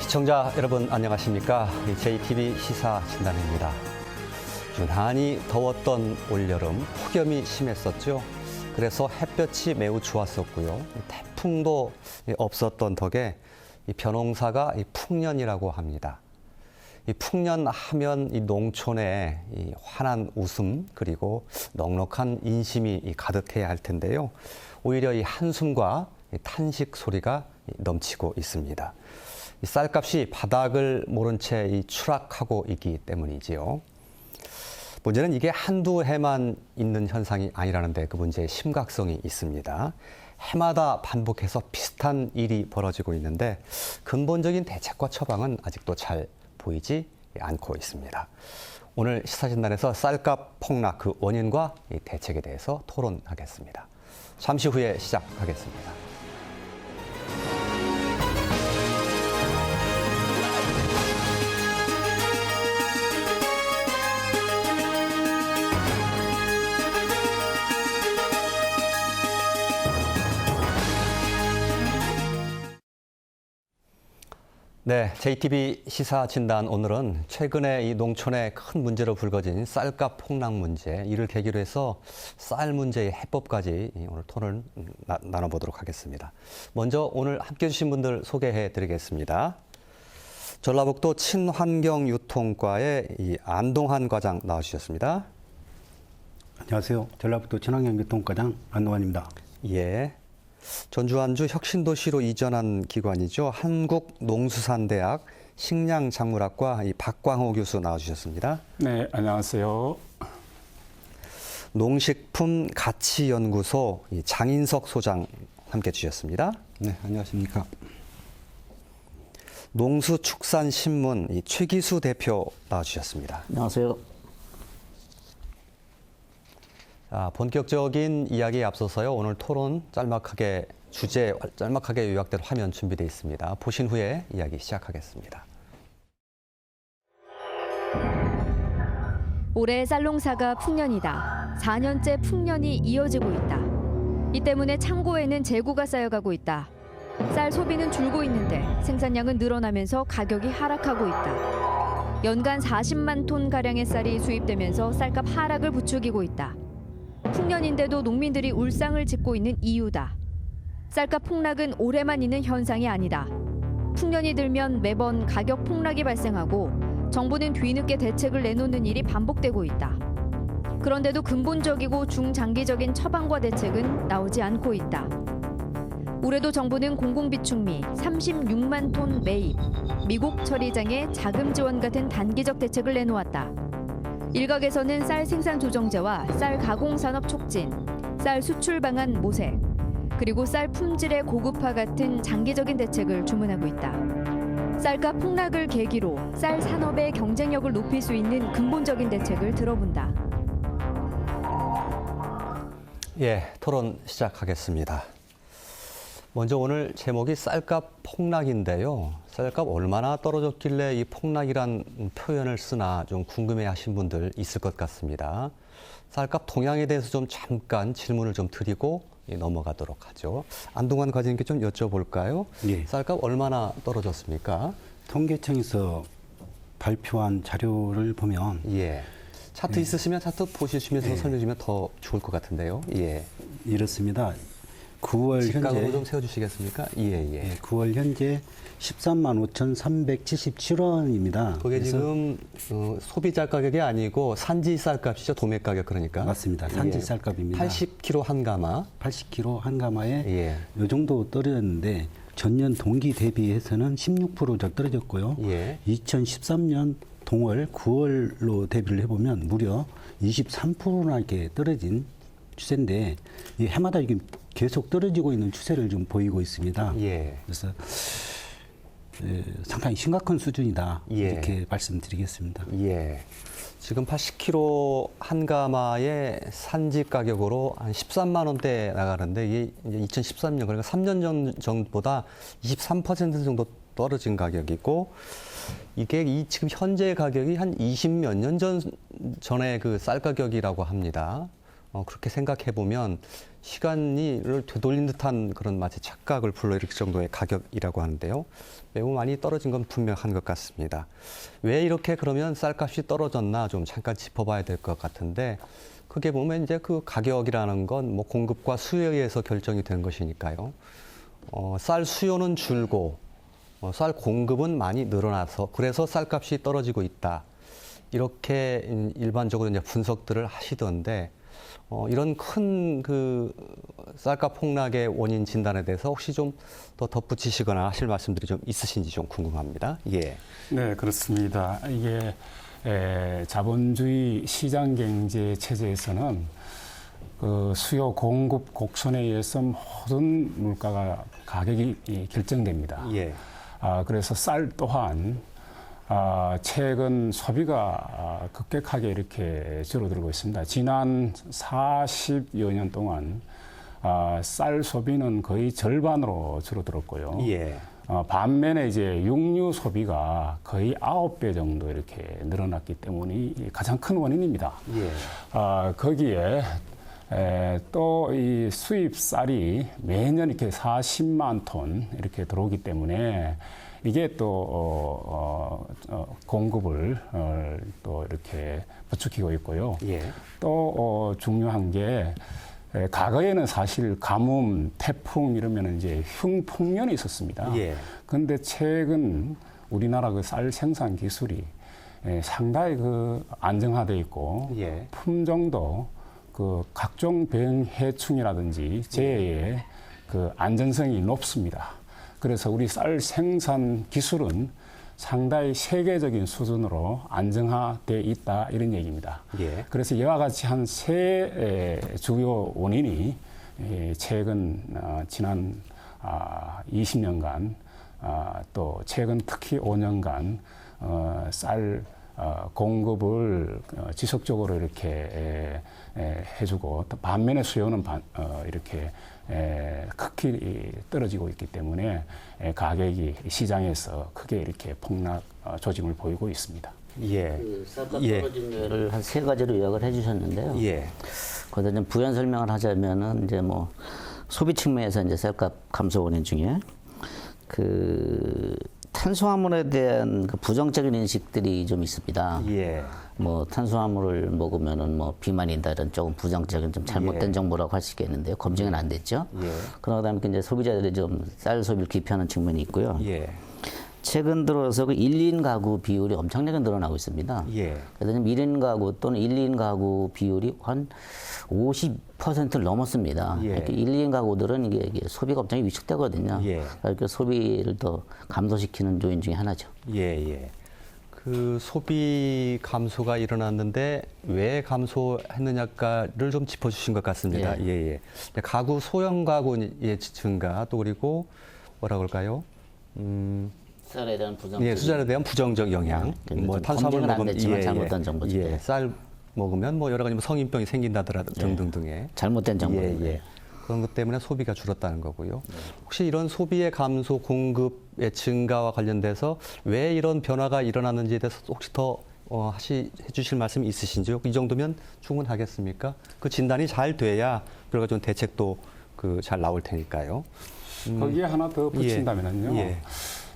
시청자 여러분 안녕하십니까? JTBC 시사 진단입니다. 유난히 더웠던 올여름 폭염이 심했었죠. 그래서 햇볕이 매우 좋았었고요. 태풍도 없었던 덕에 이 벼농사가 풍년이라고 합니다. 이 풍년하면 이 농촌에 이 환한 웃음 그리고 넉넉한 인심이 가득해야 할 텐데요. 오히려 이 한숨과 탄식 소리가 넘치고 있습니다. 이 쌀값이 바닥을 모른 채 추락하고 있기 때문이지요. 문제는 이게 한두 해만 있는 현상이 아니라는데 그 문제의 심각성이 있습니다. 해마다 반복해서 비슷한 일이 벌어지고 있는데 근본적인 대책과 처방은 아직도 잘 보이지 않고 있습니다. 오늘 시사진단에서 쌀값 폭락 그 원인과 이 대책에 대해서 토론하겠습니다. 잠시 후에 시작하겠습니다. 네, JTB 시사 진단 오늘은 최근에 이 농촌에 큰 문제로 불거진 쌀값 폭락 문제, 이를 계기로 해서 쌀 문제의 해법까지 오늘 토론을 나눠보도록 하겠습니다. 먼저 오늘 함께해 주신 분들 소개해 드리겠습니다. 전라북도 친환경유통과의 이 안동환 과장 나와주셨습니다. 안녕하세요. 전라북도 친환경유통과장 안동환입니다. 예. 전주완주 혁신도시로 이전한 기관이죠. 한국농수산대학 식량작물학과 이 박광호 교수 나와주셨습니다. 네, 안녕하세요. 농식품가치연구소 장인석 소장 함께 주셨습니다. 네, 안녕하십니까. 농수축산신문 최기수 대표 나와주셨습니다. 안녕하세요. 자, 본격적인 이야기에 앞서서요. 오늘 토론 주제 짤막하게 요약된 화면 준비되어 있습니다. 보신 후에 이야기 시작하겠습니다. 올해 쌀농사가 풍년이다. 4년째 풍년이 이어지고 있다. 이 때문에 창고에는 재고가 쌓여가고 있다. 쌀 소비는 줄고 있는데 생산량은 늘어나면서 가격이 하락하고 있다. 연간 40만 톤가량의 쌀이 수입되면서 쌀값 하락을 부추기고 있다. 풍년인데도 농민들이 울상을 짓고 있는 이유다. 쌀값 폭락은 올해만 있는 현상이 아니다. 풍년이 들면 매번 가격 폭락이 발생하고 정부는 뒤늦게 대책을 내놓는 일이 반복되고 있다. 그런데도 근본적이고 중장기적인 처방과 대책은 나오지 않고 있다. 올해도 정부는 공공비축미 36만 톤 매입, 미국 처리장의 자금 지원 같은 단기적 대책을 내놓았다. 일각에서는 쌀 생산 조정제와 쌀 가공산업 촉진, 쌀 수출 방안 모색, 그리고 쌀 품질의 고급화 같은 장기적인 대책을 주문하고 있다. 쌀값 폭락을 계기로 쌀 산업의 경쟁력을 높일 수 있는 근본적인 대책을 들어본다. 예, 토론 시작하겠습니다. 먼저 오늘 제목이 쌀값 폭락인데요. 쌀값 얼마나 떨어졌길래 이 폭락이란 표현을 쓰나 좀 궁금해하신 분들 있을 것 같습니다. 쌀값 동향에 대해서 좀 잠깐 질문을 좀 드리고 넘어가도록 하죠. 안동환 과장님께 좀 여쭤볼까요? 예. 쌀값 얼마나 떨어졌습니까? 통계청에서 발표한 자료를 보면 예. 차트 있으시면 차트 보시면서 설명해 주면 더 좋을 것 같은데요. 예. 이렇습니다. 9월 직각으로 현재 좀 세워주시겠습니까? 예. 9월 현재 13만 5,377원입니다. 그게 지금 소비자 가격이 아니고 산지 쌀값이죠, 도매 가격 그러니까. 맞습니다. 산지 쌀값입니다. 80kg 한 가마. 80kg 한 가마에 예. 이 정도 떨어졌는데 전년 동기 대비해서는 16% 떨어졌고요. 예. 2013년 동월 9월로 대비를 해보면 무려 23%나 이렇게 떨어진 추세인데 이 해마다 이게 계속 떨어지고 있는 추세를 좀 보이고 있습니다. 예. 그래서 상당히 심각한 수준이다 예. 이렇게 말씀드리겠습니다. 예. 지금 80kg 한 가마의 산지 가격으로 한 13만 원대 나가는데 이게 이제 2013년 그러니까 3년 전보다 23% 정도 떨어진 가격이고 이게 지금 현재 가격이 한 20몇 년 전에 그 쌀 가격이라고 합니다. 그렇게 생각해 보면 시간을 되돌린 듯한 그런 마치 착각을 불러일으킬 정도의 가격이라고 하는데요. 매우 많이 떨어진 건 분명한 것 같습니다. 왜 이렇게 그러면 쌀값이 떨어졌나 좀 잠깐 짚어봐야 될 것 같은데, 그게 보면 이제 그 가격이라는 건 뭐 공급과 수요에 의해서 결정이 되는 것이니까요. 쌀 수요는 줄고 쌀 공급은 많이 늘어나서 그래서 쌀값이 떨어지고 있다. 이렇게 일반적으로 이제 분석들을 하시던데, 이런 큰 그 쌀값 폭락의 원인 진단에 대해서 혹시 좀 더 덧붙이시거나 하실 말씀들이 좀 있으신지 좀 궁금합니다. 예. 네, 그렇습니다. 이게 자본주의 시장 경제 체제에서는 그 수요 공급 곡선에 의해서 모든 물가가 가격이 결정됩니다. 예. 그래서 쌀 또한 최근 소비가 급격하게 이렇게 줄어들고 있습니다. 지난 40여 년 동안 쌀 소비는 거의 절반으로 줄어들었고요. 예. 반면에 이제 육류 소비가 거의 9배 정도 이렇게 늘어났기 때문이 가장 큰 원인입니다. 예. 거기에 또 이 수입 쌀이 매년 이렇게 40만 톤 이렇게 들어오기 때문에 이게 또 공급을 또 이렇게 부추기고 있고요. 예. 또 중요한 게 과거에는 사실 가뭄, 태풍 이러면 이제 흉폭년이 있었습니다. 예. 그런데 최근 우리나라 그 쌀 생산 기술이 상당히 그 안정화돼 있고 예. 품종도 그 각종 병해충이라든지 재해의 그 안전성이 높습니다. 그래서 우리 쌀 생산 기술은 상당히 세계적인 수준으로 안정화돼 있다 이런 얘기입니다. 예. 그래서 이와 같이 한 세 주요 원인이 최근 지난 20년간 또 최근 특히 5년간 쌀 공급을 지속적으로 이렇게 해주고 또 반면에 수요는 이렇게 극히 떨어지고 있기 때문에 가격이 시장에서 크게 이렇게 폭락 조짐을 보이고 있습니다. 예. 그 쌀값 예. 떨어진 걸 한 세 가지로 요약을 해주셨는데요. 예. 거기다 좀 부연 설명을 하자면은 이제 뭐 소비 측면에서 이제 쌀값 감소 원인 중에 그 탄수화물에 대한 그 부정적인 인식들이 좀 있습니다. 예. 뭐 탄수화물을 먹으면은 뭐 비만이다 이런 조금 부정적인 좀 잘못된 예. 정보라고 할 수 있겠는데요. 검증은 안 됐죠. 예. 그러다 보니까 이제 소비자들이 좀 쌀 소비를 기피하는 측면이 있고요. 예. 최근 들어서 그 1인 가구 비율이 엄청나게 늘어나고 있습니다. 예. 그래서 지금 1인 가구 또는 1인 가구 비율이 한 50%를 넘었습니다. 예. 이렇게 1인 가구들은 이게 소비가 엄청 위축되거든요. 예. 그러니까 소비를 더 감소시키는 요인 중에 하나죠. 예, 예. 그 소비 감소가 일어났는데 왜 감소했느냐를 좀 짚어주신 것 같습니다. 예. 예, 예. 가구 소형 가구의 증가 또 그리고 뭐라 그럴까요? 쌀에 대한 부정. 예, 수자에 대한 부정적 영향. 근데 뭐 좀 탄수화물 검증은 안 먹으면 됐지만 잘못된 정보죠. 예, 쌀 먹으면 뭐 여러 가지 뭐 성인병이 생긴다더라 등등등의 잘못된 정보입니다. 예, 예. 그런 것 때문에 소비가 줄었다는 거고요. 혹시 이런 소비의 감소, 공급의 증가와 관련돼서 왜 이런 변화가 일어났는지에 대해서 혹시 더 해주실 말씀이 있으신지요? 이 정도면 충분하겠습니까? 그 진단이 잘 돼야 그래가 좀 대책도 그 잘 나올 테니까요. 거기에 하나 더 붙인다면요. 예.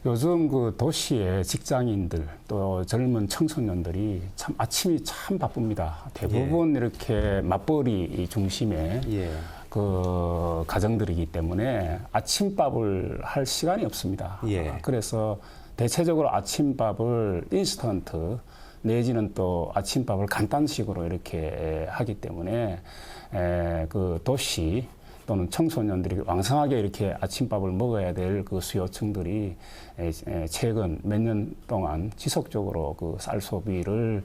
요즘 그 도시의 직장인들 또 젊은 청소년들이 참 아침이 참 바쁩니다. 대부분 이렇게 맞벌이 중심의 예. 그 가정들이기 때문에 아침밥을 할 시간이 없습니다. 예. 그래서 대체적으로 아침밥을 인스턴트 내지는 또 아침밥을 간단식으로 이렇게 하기 때문에 그 도시 또는 청소년들이 왕성하게 이렇게 아침밥을 먹어야 될 그 수요층들이 최근 몇 년 동안 지속적으로 그 쌀 소비를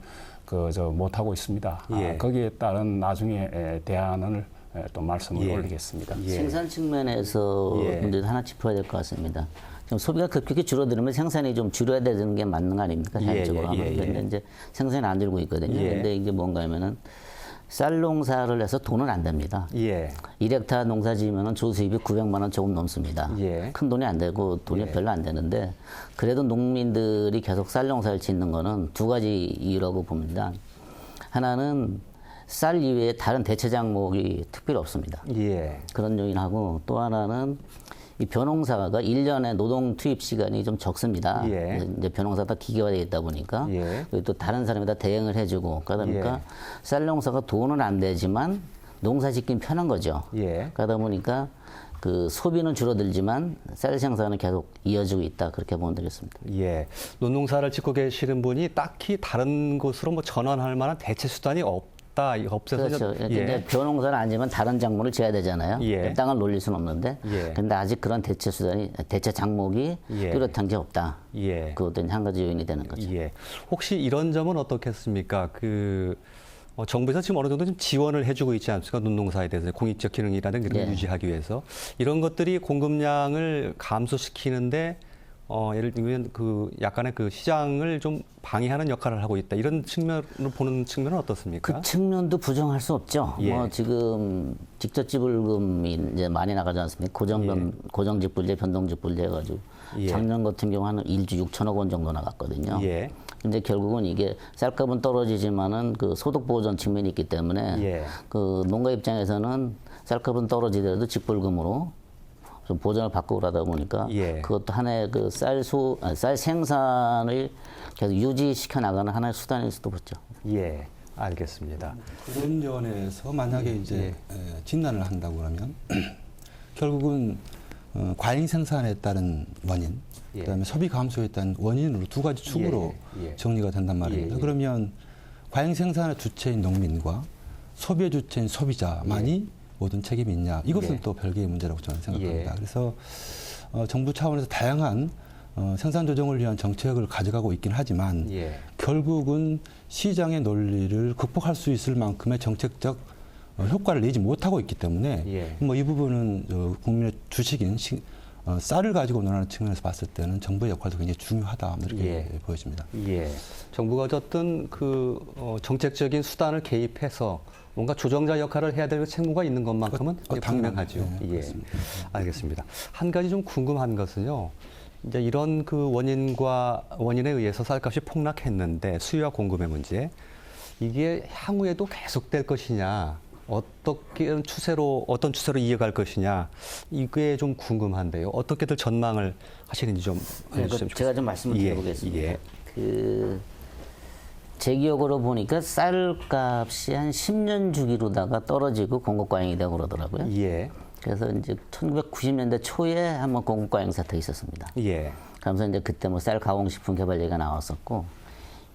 못하고 있습니다. 예. 거기에 따른 나중에 대안을 또 말씀을 예. 올리겠습니다. 예. 생산 측면에서 예. 문제도 하나 짚어야 될 것 같습니다. 지금 소비가 급격히 줄어들면 생산이 좀 줄여야 되는 게 맞는 거 아닙니까? 자연적으로 하면. 그런데 이제 생산이 안 줄고 있거든요. 예. 근데 이게 뭔가 하면은 쌀 농사를 해서 돈은 안 됩니다. 예. 1헥타 농사 지으면 주 수입이 900만 원 조금 넘습니다. 예. 큰 돈이 안 되고 돈이 예. 별로 안 되는데 그래도 농민들이 계속 쌀 농사를 짓는 거는 두 가지 이유라고 봅니다. 하나는 쌀 이외에 다른 대체 작목이 특별히 없습니다. 예. 그런 요인하고 또 하나는 이 벼농사가 1년에 노동 투입 시간이 좀 적습니다. 예. 이제 벼농사가 기계화되어 있다 보니까 예. 그리고 또 다른 사람이 다 대응을 해주고 그러다 보니까 예. 쌀 농사가 돈은 안 되지만 농사 짓긴 편한 거죠. 예. 그러다 보니까 그 소비는 줄어들지만 쌀 생산은 계속 이어지고 있다 그렇게 보면 되겠습니다. 예. 논농사를 짓고 계시는 분이 딱히 다른 곳으로 뭐 전환할 만한 대체 수단이 없어서 그렇죠. 예. 이제 벼농사를 아니면 다른 작물을 지어야 되잖아요. 예. 땅을 놀릴 수는 없는데, 예. 근데 아직 그런 대체 작목이 예. 뚜렷한 게 없다. 예. 그것도 한 가지 요인이 되는 거죠. 예. 혹시 이런 점은 어떻겠습니까? 정부에서 지금 어느 정도 좀 지원을 해주고 있지 않습니까? 논농사에 대해서 공익적 기능이라든가 이런 걸 예. 유지하기 위해서 이런 것들이 공급량을 감소시키는데 예를 들면 그 약간의 그 시장을 좀 방해하는 역할을 하고 있다. 이런 측면으로 보는 측면은 어떻습니까? 그 측면도 부정할 수 없죠. 예. 뭐 지금 직접 지불금이 이제 많이 나가지 않습니까? 고정직불제, 변동직불제 해가지고 예. 작년 같은 경우 한 1조 6천억 원 정도 나갔거든요. 예. 근데 결국은 이게 쌀값은 떨어지지만은 그 소득 보전 측면이 있기 때문에 예. 그 농가 입장에서는 쌀값은 떨어지더라도 직불금으로 좀 보전을 받고 그러다 보니까 예. 그것도 하나의 그 쌀 생산을 계속 유지시켜 나가는 하나의 수단일 수도 있죠. 예. 알겠습니다. 그런 면에서 만약에 이제 진단을 한다고 하면 결국은 과잉 생산에 따른 원인, 예. 그다음에 소비 감소에 따른 원인으로 두 가지 축으로 예. 정리가 된단 말입니다. 예. 그러면 과잉 생산의 주체인 농민과 소비의 주체인 소비자만이 모든 책임이 있냐? 이것은 예. 또 별개의 문제라고 저는 생각합니다. 예. 그래서 정부 차원에서 다양한 생산 조정을 위한 정책을 가져가고 있긴 하지만 예. 결국은 시장의 논리를 극복할 수 있을 만큼의 정책적 효과를 내지 못하고 있기 때문에 예. 뭐 이 부분은 국민의 주식인 쌀을 가지고 논하는 측면에서 봤을 때는 정부의 역할도 굉장히 중요하다 이렇게 예. 보여집니다. 예. 정부가 어쨌든 정책적인 수단을 개입해서 뭔가 조정자 역할을 해야 될 책무가 있는 것만큼은 분명하죠. 네, 예. 그렇습니다. 알겠습니다. 한 가지 좀 궁금한 것은요. 이제 이런 그 원인에 의해서 쌀값이 폭락했는데 수요와 공급의 문제 이게 향후에도 계속될 것이냐 어떤 추세로 이어갈 것이냐 이게 좀 궁금한데요. 어떻게들 전망을 하시는지 좀 알려주시면 좋겠습니다. 제가 좀 말씀을 예, 드려보겠습니다. 예. 제 기억으로 보니까 쌀값이 한 10년 주기로다가 떨어지고 공급 과잉이 되고 그러더라고요. 예. 그래서 이제 1990년대 초에 한번 공급 과잉 사태가 있었습니다. 예. 그러면서 이제 그때 뭐 쌀 가공식품 개발 얘기가 나왔었고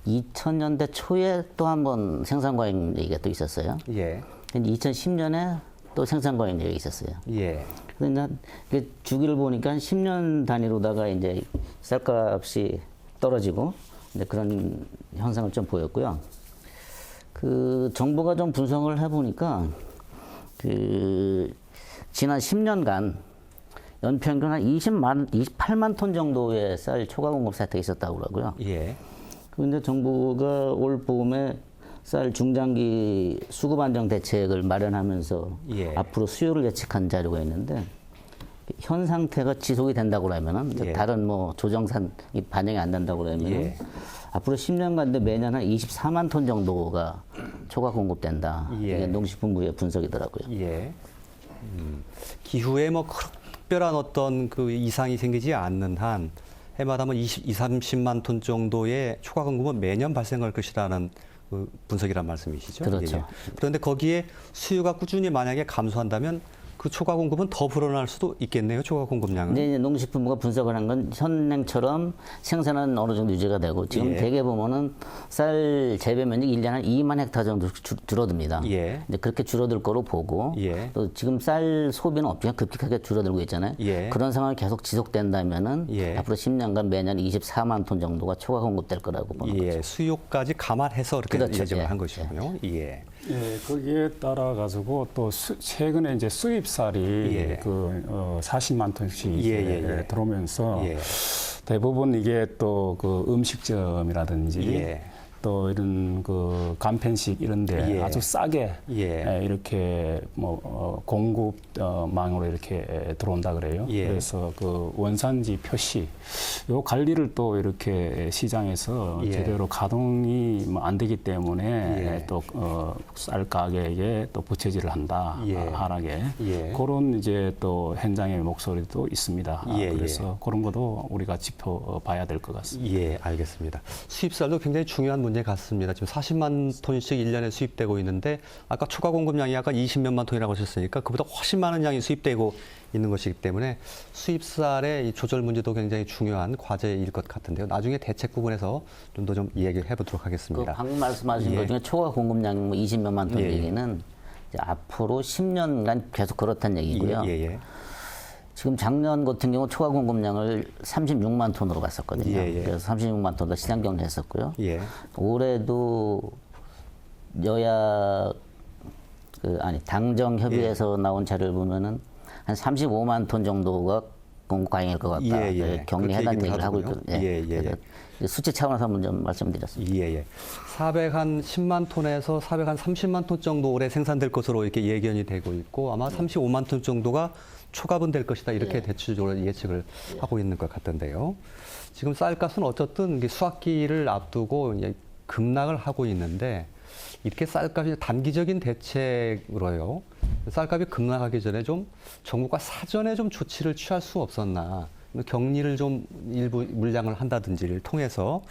2000년대 초에 또 한번 생산 과잉 얘기가 또 있었어요. 예. 근데 2010년에 또 생산 과잉 얘기가 있었어요. 예. 그래서 이제 주기를 보니까 10년 단위로다가 이제 쌀값이 떨어지고 이제 그런 현상을 좀 보였고요. 그 정부가 좀 분석을 해보니까 그 지난 10년간 연평균 한 28만 톤 정도의 쌀 초과 공급 사태가 있었다고 그러고요. 예. 그런데 정부가 올 봄에 쌀 중장기 수급 안정 대책을 마련하면서 예. 앞으로 수요를 예측한 자료가 있는데 현 상태가 지속이 된다고 그러면은 예. 다른 뭐 조정산이 반영이 안 된다고 그러면은 예. 앞으로 10년간 매년 한 24만 톤 정도가 초과 공급된다. 예. 이게 농식품부의 분석이더라고요. 예. 기후에 뭐 특별한 어떤 그 이상이 생기지 않는 한 해마다 뭐 30만 톤 정도의 초과 공급은 매년 발생할 것이라는 그 분석이란 말씀이시죠? 그렇죠. 예. 그런데 거기에 수요가 꾸준히 만약에 감소한다면 그 초과 공급은 더 불어날 수도 있겠네요. 초과 공급량은. 근데 이제 농식품부가 분석을 한 건 현행처럼 생산은 어느 정도 유지가 되고 지금 예. 대개 보면은 쌀 재배 면적이 1년에 한 2만 헥타 정도 줄어듭니다. 예. 이제 그렇게 줄어들 거로 보고 예. 또 지금 쌀 소비는 없지만 급격하게 줄어들고 있잖아요. 예. 그런 상황이 계속 지속된다면은 예. 앞으로 10년간 매년 24만 톤 정도가 초과 공급될 거라고 보는 거죠. 예. 수요까지 감안해서 이렇게 그렇죠. 예정을 예. 한 것이군요. 예. 예, 거기에 따라 가지고 또 최근에 이제 수입쌀이 예. 40만 톤씩 예. 들어오면서 예. 대부분 이게 또 그 음식점이라든지 예. 또 이런 그 간편식 이런데 예. 아주 싸게 예. 이렇게 뭐 공급망으로 이렇게 들어온다 그래요. 예. 그래서 그 원산지 표시 요 관리를 또 이렇게 시장에서 예. 제대로 가동이 뭐 안 되기 때문에 예. 또 쌀 가격에 또 부채질을 한다. 예. 하락에 예. 그런 이제 또 현장의 목소리도 있습니다. 예, 그래서 그런 것도 우리가 짚어봐야 될 것 같습니다. 예, 알겠습니다. 수입쌀도 굉장히 중요한 문제 같습니다. 지금 40만 톤씩 1년에 수입되고 있는데 아까 초과 공급량이 아까 20몇만 톤이라고 하셨으니까 그보다 훨씬 많은 양이 수입되고 있는 것이기 때문에 수입쌀의 이 조절 문제도 굉장히 중요한 과제일 것 같은데요. 나중에 대책 부분에서 좀 더 좀 이야기해 보도록 그 하겠습니다. 방금 말씀하신 예. 것 중에 초과 공급량 뭐 20몇만 톤 예, 예. 얘기는 이제 앞으로 10년간 계속 그렇다는 얘기고요. 예, 예. 지금 작년 같은 경우 초과 공급량을 36만 톤으로 갔었거든요. 예, 예. 그래서 36만 톤도 시장 경제했었고요. 예. 올해도 여야 당정 협의회에서 나온 자료를 보면은 한 35만 ton 정도가 공급 과잉일 것 같다. 예, 예. 격리해달라는 그렇게 얘기를 하고 하더군요. 있거든요. 예, 예, 그래서 수치 차원에서 한번 좀 말씀드렸습니다. 예, 예. 410만 톤에서 430만 톤 정도 올해 생산될 것으로 이렇게 예견이 되고 있고 아마 35만 톤 정도가 초과분될 것이다 이렇게 예. 대체적으로 예측을 하고 있는 것 같던데요. 지금 쌀값은 어쨌든 이게 수확기를 앞두고 이제 급락을 하고 있는데 이렇게 쌀값이 단기적인 대책으로요. 쌀값이 급락하기 전에 좀 정부가 사전에 좀 조치를 취할 수 없었나. 격리를 좀 일부 물량을 한다든지를 통해서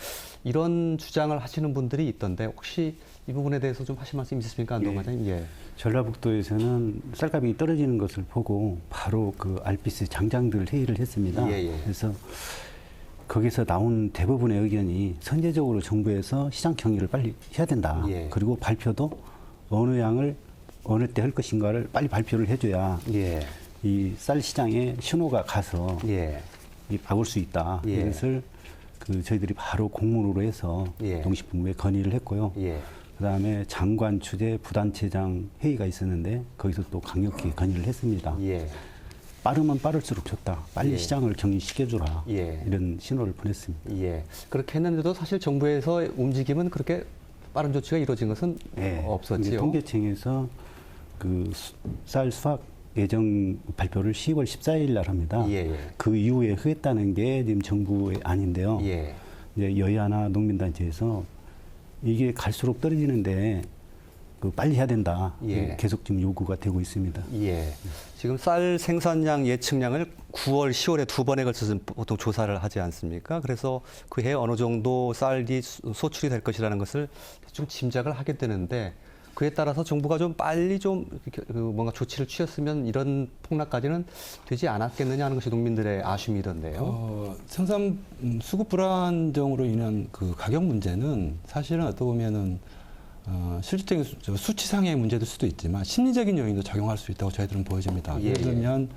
이런 주장을 하시는 분들이 있던데 혹시 이 부분에 대해서 좀 하실 말씀 있으십니까, 안동 과장님? 예. 전라북도에서는 쌀값이 떨어지는 것을 보고 바로 그 알피스 장장들 회의를 했습니다. 예, 예. 그래서 거기서 나온 대부분의 의견이 선제적으로 정부에서 시장 격리를 빨리 해야 된다. 예. 그리고 발표도 어느 양을 어느 때 할 것인가를 빨리 발표를 해줘야 예. 이 쌀 시장에 신호가 가서 예. 이 막을 수 있다. 예. 이것을 그 저희들이 바로 공문으로 해서 예. 농식품부에 건의를 했고요. 예. 그다음에 장관 주재 부단체장 회의가 있었는데 거기서 또 강력히 건의를 했습니다. 예. 빠르면 빠를수록 좋다. 빨리 예. 시장을 격리시켜주라. 예. 이런 신호를 보냈습니다. 예. 그렇게 했는데도 사실 정부에서 움직임은 그렇게 빠른 조치가 이루어진 것은 이제 없었지요. 통계청에서 그 쌀 수확 예정 발표를 10월 14일 날 합니다. 예, 예. 그 이후에 하겠다는 게 지금 정부의 안인데요. 예. 이제 여야나 농민단체에서 이게 갈수록 떨어지는데 그 빨리 해야 된다. 예. 계속 지금 요구가 되고 있습니다. 예. 지금 쌀 생산량 예측량을 9월, 10월에 두 번에 걸쳐서 보통 조사를 하지 않습니까? 그래서 그해 어느 정도 쌀이 소출이 될 것이라는 것을 좀 짐작을 하게 되는데 그에 따라서 정부가 좀 빨리 좀 뭔가 조치를 취했으면 이런 폭락까지는 되지 않았겠느냐 하는 것이 농민들의 아쉬움이던데요. 생산 수급 불안정으로 인한 그 가격 문제는 사실은 어떻게 보면은 실질적인 수치상의 문제일 수도 있지만 심리적인 요인도 작용할 수 있다고 저희들은 보여집니다. 예, 예를 들면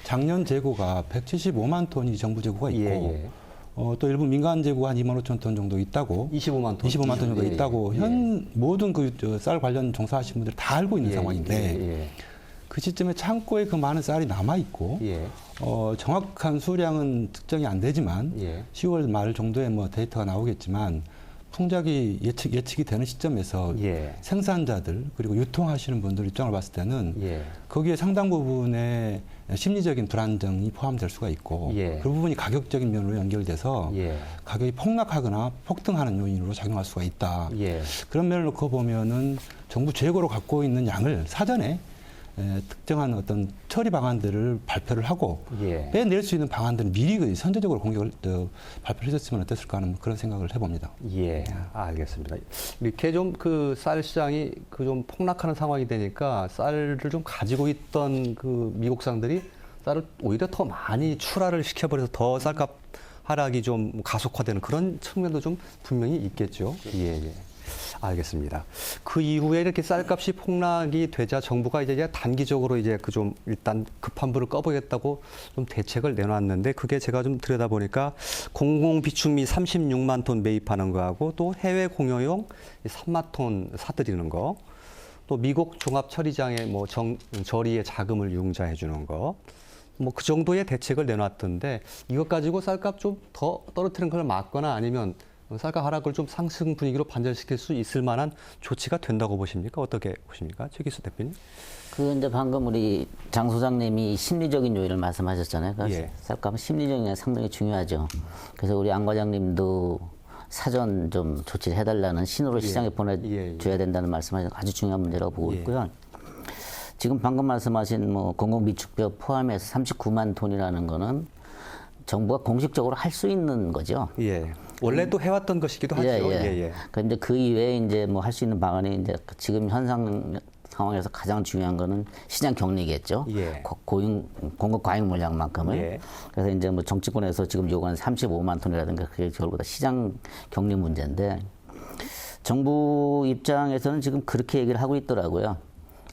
작년 재고가 175만 톤이 정부 재고가 있고 예, 예. 또 일부 민간 재고가 한 2만 5천 톤 정도 있다고 25만 톤. 25만 톤 정도 예, 있다고 예. 현 모든 그 쌀 관련 종사하시는 분들이 다 알고 있는 예, 상황인데 예, 그 시점에 창고에 그 많은 쌀이 남아 있고 예. 정확한 수량은 특정이 안 되지만 예. 10월 말 정도에 뭐 데이터가 나오겠지만 풍작이 예측이 되는 시점에서 예. 생산자들 그리고 유통하시는 분들 입장을 봤을 때는 예. 거기에 상당 부분의 심리적인 불안정이 포함될 수가 있고 예. 그 부분이 가격적인 면으로 연결돼서 예. 가격이 폭락하거나 폭등하는 요인으로 작용할 수가 있다. 예. 그런 면을 놓고 보면은 정부 재고로 갖고 있는 양을 사전에 특정한 어떤 처리 방안들을 발표를 하고 예. 빼낼 수 있는 방안들을 미리 선제적으로 발표를 해줬으면 어땠을까 하는 그런 생각을 해봅니다. 예, 알겠습니다. 이렇게 좀 그 쌀 시장이 그 좀 폭락하는 상황이 되니까 쌀을 좀 가지고 있던 그 미국상들이 쌀을 오히려 더 많이 출하를 시켜버려서 더 쌀값 하락이 좀 가속화되는 그런 측면도 좀 분명히 있겠죠. 예, 예. 알겠습니다. 그 이후에 이렇게 쌀값이 폭락이 되자 정부가 이제 단기적으로 이제 그 좀 일단 급한 불을 꺼보겠다고 좀 대책을 내놨는데 그게 제가 좀 들여다보니까 공공비축미 36만 톤 매입하는 거하고 또 해외 공여용 3만 톤 사들이는 거, 또 미국 종합 처리장에 뭐 저리의 자금을 융자해 주는 거. 뭐 그 정도의 대책을 내놨던데 이것 가지고 쌀값 좀 더 떨어뜨리는 걸 막거나 아니면 쌀값 하락을 좀 상승 분위기로 반전시킬 수 있을 만한 조치가 된다고 보십니까? 어떻게 보십니까? 최기수 대표님? 그 이제 방금 우리 장 소장님이 심리적인 요인을 말씀하셨잖아요. 그러니까 예. 쌀값은 심리적인 게 상당히 중요하죠. 그래서 우리 안 과장님도 사전 좀 조치를 해달라는 신호를 시장에 보내줘야 된다는 말씀하셔서 아주 중요한 문제라고 보고 예. 있고요. 지금 방금 말씀하신 뭐 공공비축비업 포함해서 39만 톤이라는 거는 정부가 공식적으로 할 수 있는 거죠. 예. 원래 또 해왔던 것이기도 하죠. 그런데 그 이외에 이제 뭐 할 수 있는 방안이 이제 지금 현상 상황에서 가장 중요한 거는 시장 격리겠죠. 예. 공급 과잉 물량만큼을. 예. 그래서 이제 뭐 정치권에서 지금 요구하는 35만 톤이라든가 그게 결국 다 시장 격리 문제인데 정부 입장에서는 지금 그렇게 얘기를 하고 있더라고요.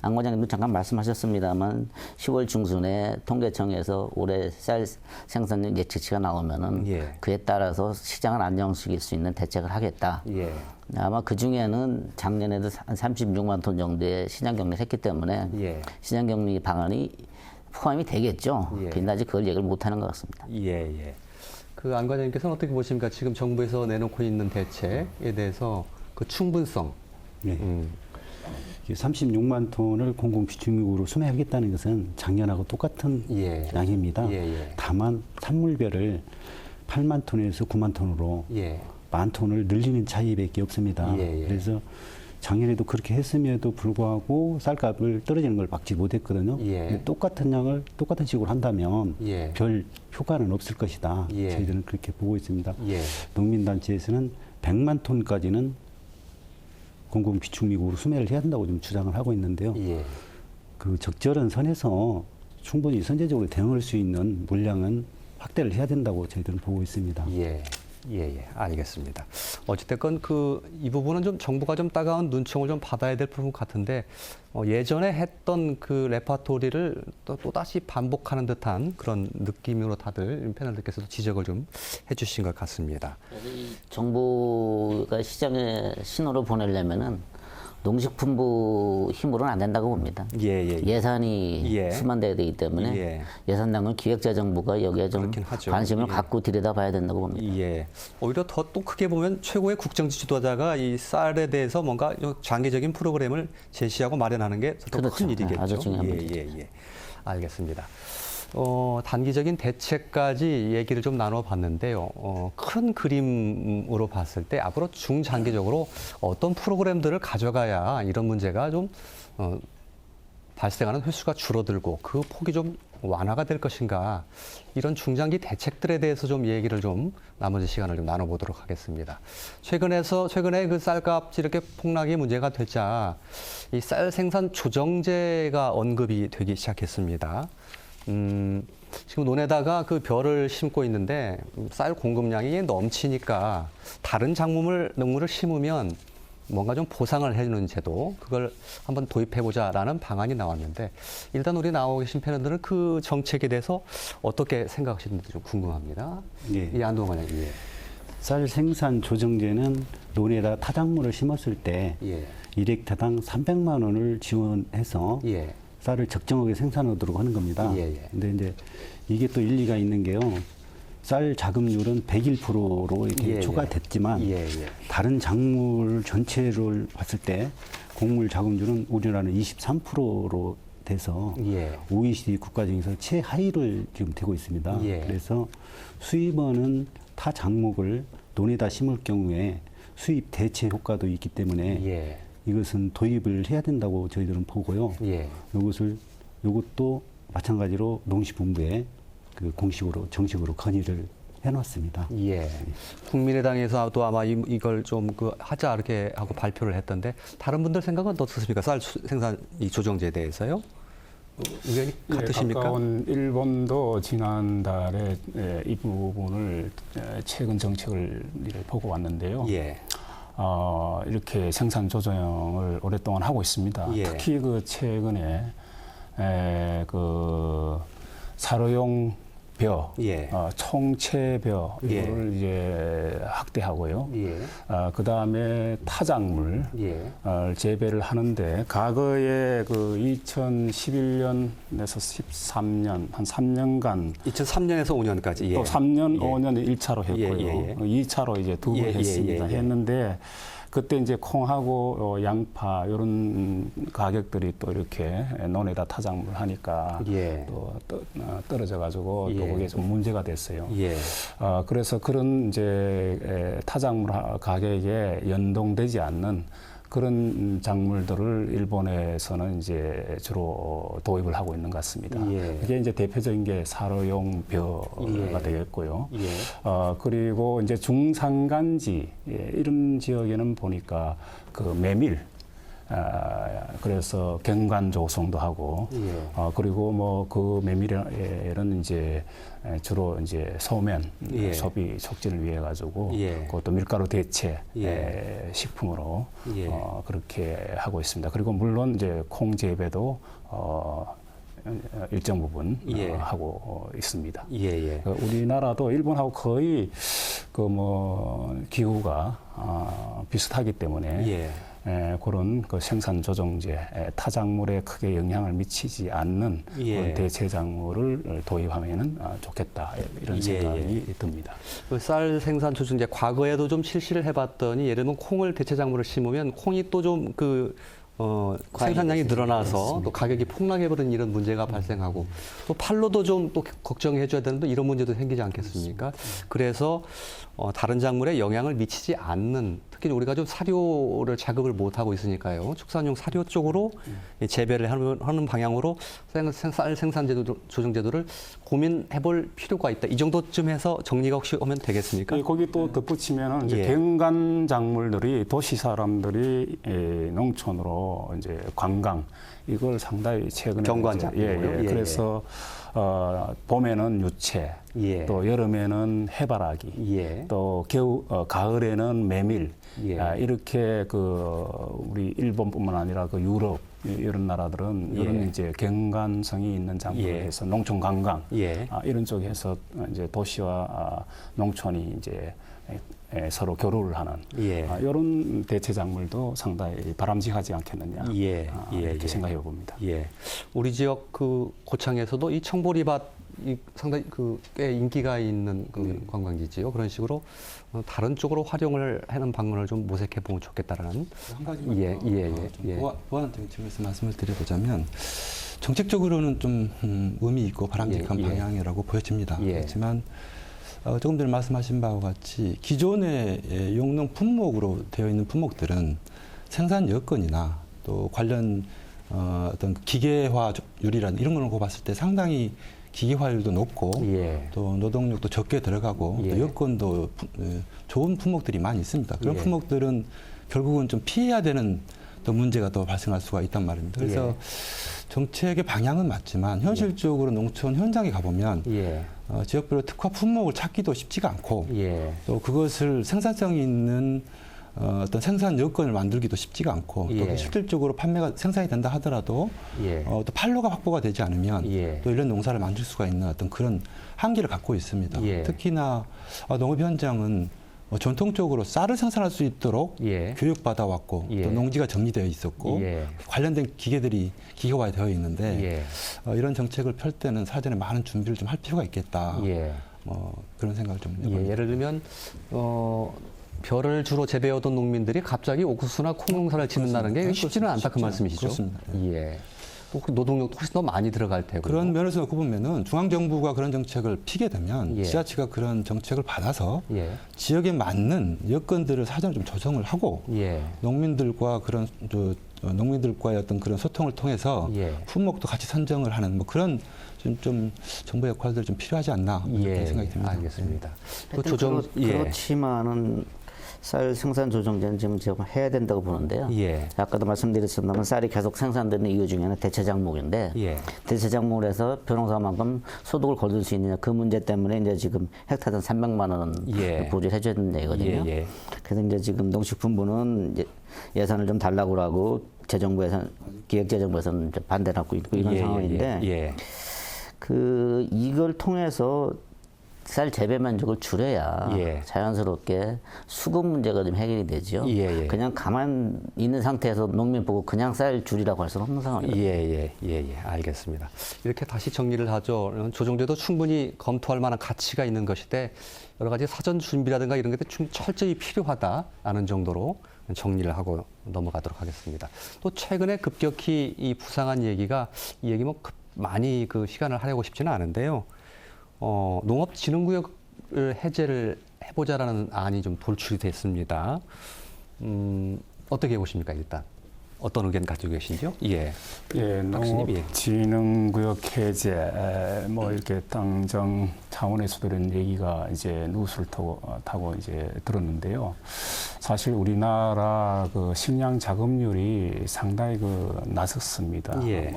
안 과장님도 잠깐 말씀하셨습니다만 10월 중순에 통계청에서 올해 쌀 생산량 예측치가 나오면은 예. 그에 따라서 시장을 안정시킬 수 있는 대책을 하겠다. 예. 아마 그 중에는 작년에도 한 36만 톤 정도의 시장 격리를 했기 때문에 예. 시장 격리 방안이 포함이 되겠죠. 예. 근데 아직 그걸 얘기를 못 하는 것 같습니다. 예. 그 안 과장님께서는 어떻게 보십니까? 지금 정부에서 내놓고 있는 대책에 대해서 그 충분성. 네. 36만 톤을 공공비축미국으로 수매하겠다는 것은 작년하고 똑같은 예. 양입니다. 예. 다만 산물별을 8만 톤에서 9만 톤으로 예. 만 톤을 늘리는 차이밖에 없습니다. 예. 그래서 작년에도 그렇게 했음에도 불구하고 쌀값을 떨어지는 걸 막지 못했거든요. 예. 근데 똑같은 양을 똑같은 식으로 한다면 예. 별 효과는 없을 것이다. 예. 저희들은 그렇게 보고 있습니다. 예. 농민단체에서는 100만 톤까지는 공공비축미국으로 수매를 해야 한다고 좀 주장을 하고 있는데요. 예. 그 적절한 선에서 충분히 선제적으로 대응할 수 있는 물량은 확대를 해야 된다고 저희들은 보고 있습니다. 예. 알겠습니다. 어찌됐건 이 부분은 좀 정부가 좀 따가운 눈총을 좀 받아야 될 부분 같은데 예전에 했던 그 레파토리를 또다시 반복하는 듯한 그런 느낌으로 다들 패널들께서도 지적을 좀 해주신 것 같습니다. 정부가 시장에 신호를 보내려면은 농식품부 힘으로는 안 된다고 봅니다. 예산이 예. 수만돼야 되기 때문에 예산당은 기획재정부가 여기에 좀 그렇긴 하죠. 관심을 갖고 들여다봐야 된다고 봅니다. 예. 오히려 더 또 크게 보면 최고의 국정지 지도자가 이 쌀에 대해서 뭔가 장기적인 프로그램을 제시하고 마련하는 게 더 그렇죠. 큰 일이겠죠. 아주 중요한 예. 알겠습니다. 단기적인 대책까지 얘기를 좀 나눠봤는데요. 큰 그림으로 봤을 때 앞으로 중장기적으로 어떤 프로그램들을 가져가야 이런 문제가 좀 발생하는 횟수가 줄어들고 그 폭이 좀 완화가 될 것인가, 이런 중장기 대책들에 대해서 좀 얘기를 좀 나머지 시간을 좀 나눠보도록 하겠습니다. 최근에 그 쌀값이 이렇게 폭락이 문제가 되자 이 쌀 생산 조정제가 언급이 되기 시작했습니다. 지금 논에다가 그 벼를 심고 있는데 쌀 공급량이 넘치니까 다른 작물을 심으면 뭔가 좀 보상을 해주는 제도, 그걸 한번 도입해보자라는 방안이 나왔는데, 일단 우리 나오고 계신 패널들은 그 정책에 대해서 어떻게 생각하시는지 좀 궁금합니다. 예. 안동원 의원님. 쌀 생산 조정제는 논에다 타작물을 심었을 때 예. 1헥타당 300만 원을 지원해서 예. 쌀을 적정하게 생산하도록 하는 겁니다. 근데 이제 이게 또 일리가 있는 게요. 쌀 자급률은 101%로 이렇게 초과됐지만 다른 작물 전체를 봤을 때 곡물 자급률은 우리나라는 23%로 돼서 OECD 국가 중에서 최하위를 지금 되고 있습니다. 그래서 수입원은 타 작목을 논에다 심을 경우에 수입 대체 효과도 있기 때문에 이것은 도입을 해야 된다고 저희들은 보고요. 이것도 마찬가지로 농식품부에 그 공식으로 정식으로 건의를 해놨습니다. 국민의당에서도 아마 이걸 좀 하자 이렇게 하고 발표를 했던데, 다른 분들 생각은 어떻습니까? 쌀 생산 이 조정제에 대해서요? 의견이 같으십니까? 가까운 일본도 지난달에 이 부분을 최근 정책을 보고 왔는데요. 이렇게 생산 조정을 오랫동안 하고 있습니다. 특히 그 최근에 그 사료용 벼, 예. 총채벼 예. 이거를 이제 확대하고요. 예. 그 다음에 타작물 예. 재배를 하는데 과거에 그 2011년에서 13년 한 3년간 2003년에서 5년까지. 예. 또 3년, 예. 5년 1차로 했고요. 예, 예, 예. 2차로 이제 두 번 예, 예, 했습니다. 예, 예. 했는데 그때 이제 콩하고 양파 이런 가격들이 또 이렇게 논에다 타작물 하니까 예. 또 떨어져 가지고 예. 또 그게 좀 문제가 됐어요. 예. 그래서 그런 이제 타작물 가격에 연동되지 않는 그런 작물들을 일본에서는 이제 주로 도입을 하고 있는 것 같습니다. 예. 그게 이제 대표적인 게 사료용 벼가 예. 되겠고요. 예. 그리고 이제 중산간지 이런 지역에는 보니까 그 메밀 그래서 경관 조성도 하고 예. 그리고 뭐 그 메밀에는 이제 주로 이제 소면 예. 소비 촉진을 위해 가지고 예. 그것도 밀가루 대체 예. 식품으로 예. 그렇게 하고 있습니다. 그리고 물론 이제 콩 재배도 일정 부분 예. 하고 있습니다. 예. 예. 우리나라도 일본하고 거의 그 뭐 기후가 비슷하기 때문에 예. 그런 그 생산 조정제 타작물에 크게 영향을 미치지 않는 예. 그런 대체작물을 도입하면은 좋겠다 이런 예, 생각이 듭니다. 그 쌀 생산 조정제 과거에도 좀 실시를 해봤더니 예를 들면 콩을 대체 작물을 심으면 콩이 또 좀 생산량이 늘어나서 또 가격이 폭락해버리는 이런 문제가 발생하고 또 팔로도 좀 또 걱정해줘야 되는데 이런 문제도 생기지 않겠습니까? 그래서 다른 작물에 영향을 미치지 않는 특히 우리가 좀 사료를 자급을 못하고 있으니까요. 축산용 사료 쪽으로 재배를 하는 방향으로 쌀 생산 조정제도를 고민해볼 필요가 있다. 이 정도쯤 해서 정리가 혹시 오면 되겠습니까? 거기 또 덧붙이면은 이제 예. 경관 작물들이 도시 사람들이 농촌으로 이제 관광 이걸 상당히 최근에 경관 이제, 작물이요? 예, 그래서 봄에는 유채, 예. 또 여름에는 해바라기, 예. 또 가을에는 메밀. 예. 이렇게 우리 일본뿐만 아니라 그 유럽 이런 나라들은 예. 이런 이제 경관성이 있는 작물을 예. 해서 농촌 관광 예. 이런 쪽에서 이제 도시와 농촌이 이제 서로 교류를 하는 예. 이런 대체 작물도 상당히 바람직하지 않겠느냐 예. 이렇게 생각해 봅니다. 예. 우리 지역 그 고창에서도 이 청보리밭 상당히 꽤 인기가 있는 관광지지요. 그런 식으로 다른 쪽으로 활용을 하는 방문을 좀 모색해 보면 좋겠다라는. 한 가지만 예, 더, 예, 좀 예. 보완적인 측면에서 말씀을 드려보자면 정책적으로는 좀 의미 있고 바람직한 예, 예. 방향이라고 보여집니다. 예. 그렇지만 조금 전에 말씀하신 바와 같이 기존의 용농 품목으로 되어 있는 품목들은 생산 여건이나 또 관련 어떤 기계화율이라는 이런 걸 놓고 봤을 때 상당히 기계화율도 높고 예. 또 노동력도 적게 들어가고 예. 또 여건도 좋은 품목들이 많이 있습니다. 그런 예. 품목들은 결국은 좀 피해야 되는 또 문제가 또 발생할 수가 있단 말입니다. 그래서 예. 정책의 방향은 맞지만 현실적으로 농촌 현장에 가보면 예. 지역별로 특화 품목을 찾기도 쉽지가 않고 예. 또 그것을 생산성이 있는 어떤 생산 여건을 만들기도 쉽지가 않고 예. 또 실질적으로 판매가 생산이 된다 하더라도 예. 또 판로가 확보가 되지 않으면 예. 또 이런 농사를 만들 수가 있는 어떤 그런 한계를 갖고 있습니다. 예. 특히나 농업 현장은 전통적으로 쌀을 생산할 수 있도록 예. 교육받아 왔고 예. 또 농지가 정리되어 있었고 예. 관련된 기계들이 기계화되어 있는데 예. 이런 정책을 펼 때는 사전에 많은 준비를 좀 할 필요가 있겠다. 예. 그런 생각을 좀 예. 해봅니다. 예를 들면 벼를 주로 재배하던 농민들이 갑자기 옥수수나 콩 농사를 짓는다는 게 쉽지는 않다 그 말씀이시죠? 그렇습니다. 예. 또 그 노동력도 훨씬 더 많이 들어갈 테고. 그런 면에서 놓고 보면은 중앙정부가 그런 정책을 피게 되면 예. 지자체가 그런 정책을 받아서 예. 지역에 맞는 여건들을 사전에 좀 조정을 하고 예. 농민들과 그런 농민들과의 어떤 그런 소통을 통해서 예. 품목도 같이 선정을 하는 뭐 그런 좀 정부 역할들이 좀 필요하지 않나 이렇게 생각이 듭니다. 알겠습니다. 또 하여튼 조정 그렇지만은 쌀 생산 조정제는 지금 해야 된다고 보는데요. 예. 아까도 말씀드렸습니다만 쌀이 계속 생산되는 이유 중에는 대체 작물인데 예. 대체 작물에서 벼농사만큼 소득을 거둘 수 있느냐 그 문제 때문에 이제 지금 헥타당 300만 원 예. 보조를 해줘야 되는 얘기거든요. 예, 예. 그래서 이제 지금 농식품부는 이제 예산을 좀 달라고 하고 재정부에서 기획재정부에서는 이제 반대를 하고 있고 이런 상황인데. 예. 이걸 통해서 쌀 재배 면적을 줄여야 예. 자연스럽게 수급 문제가 좀 해결이 되죠. 예, 예. 그냥 가만 있는 상태에서 농민 보고 그냥 쌀 줄이라고 할 수는 없는 상황이에요. 알겠습니다. 이렇게 다시 정리를 하죠. 조정제도 충분히 검토할 만한 가치가 있는 것인데 여러 가지 사전 준비라든가 이런 게 좀 철저히 필요하다는 정도로 정리를 하고 넘어가도록 하겠습니다. 또 최근에 급격히 이 부상한 얘기가 이 얘기 뭐 많이 그 시간을 하려고 싶지는 않은데요. 농업진흥구역을 해제를 해보자라는 안이 좀 돌출이 됐습니다. 어떻게 보십니까, 일단? 어떤 의견 가지고 계신지요? 예. 예, 박수님, 예. 농업진흥구역 해제, 뭐 이렇게 당정 차원에서도 이런 얘기가 이제 누수를 타고 이제 들었는데요. 사실 우리나라 그 식량 자급률이 상당히 그 낮았습니다. 예.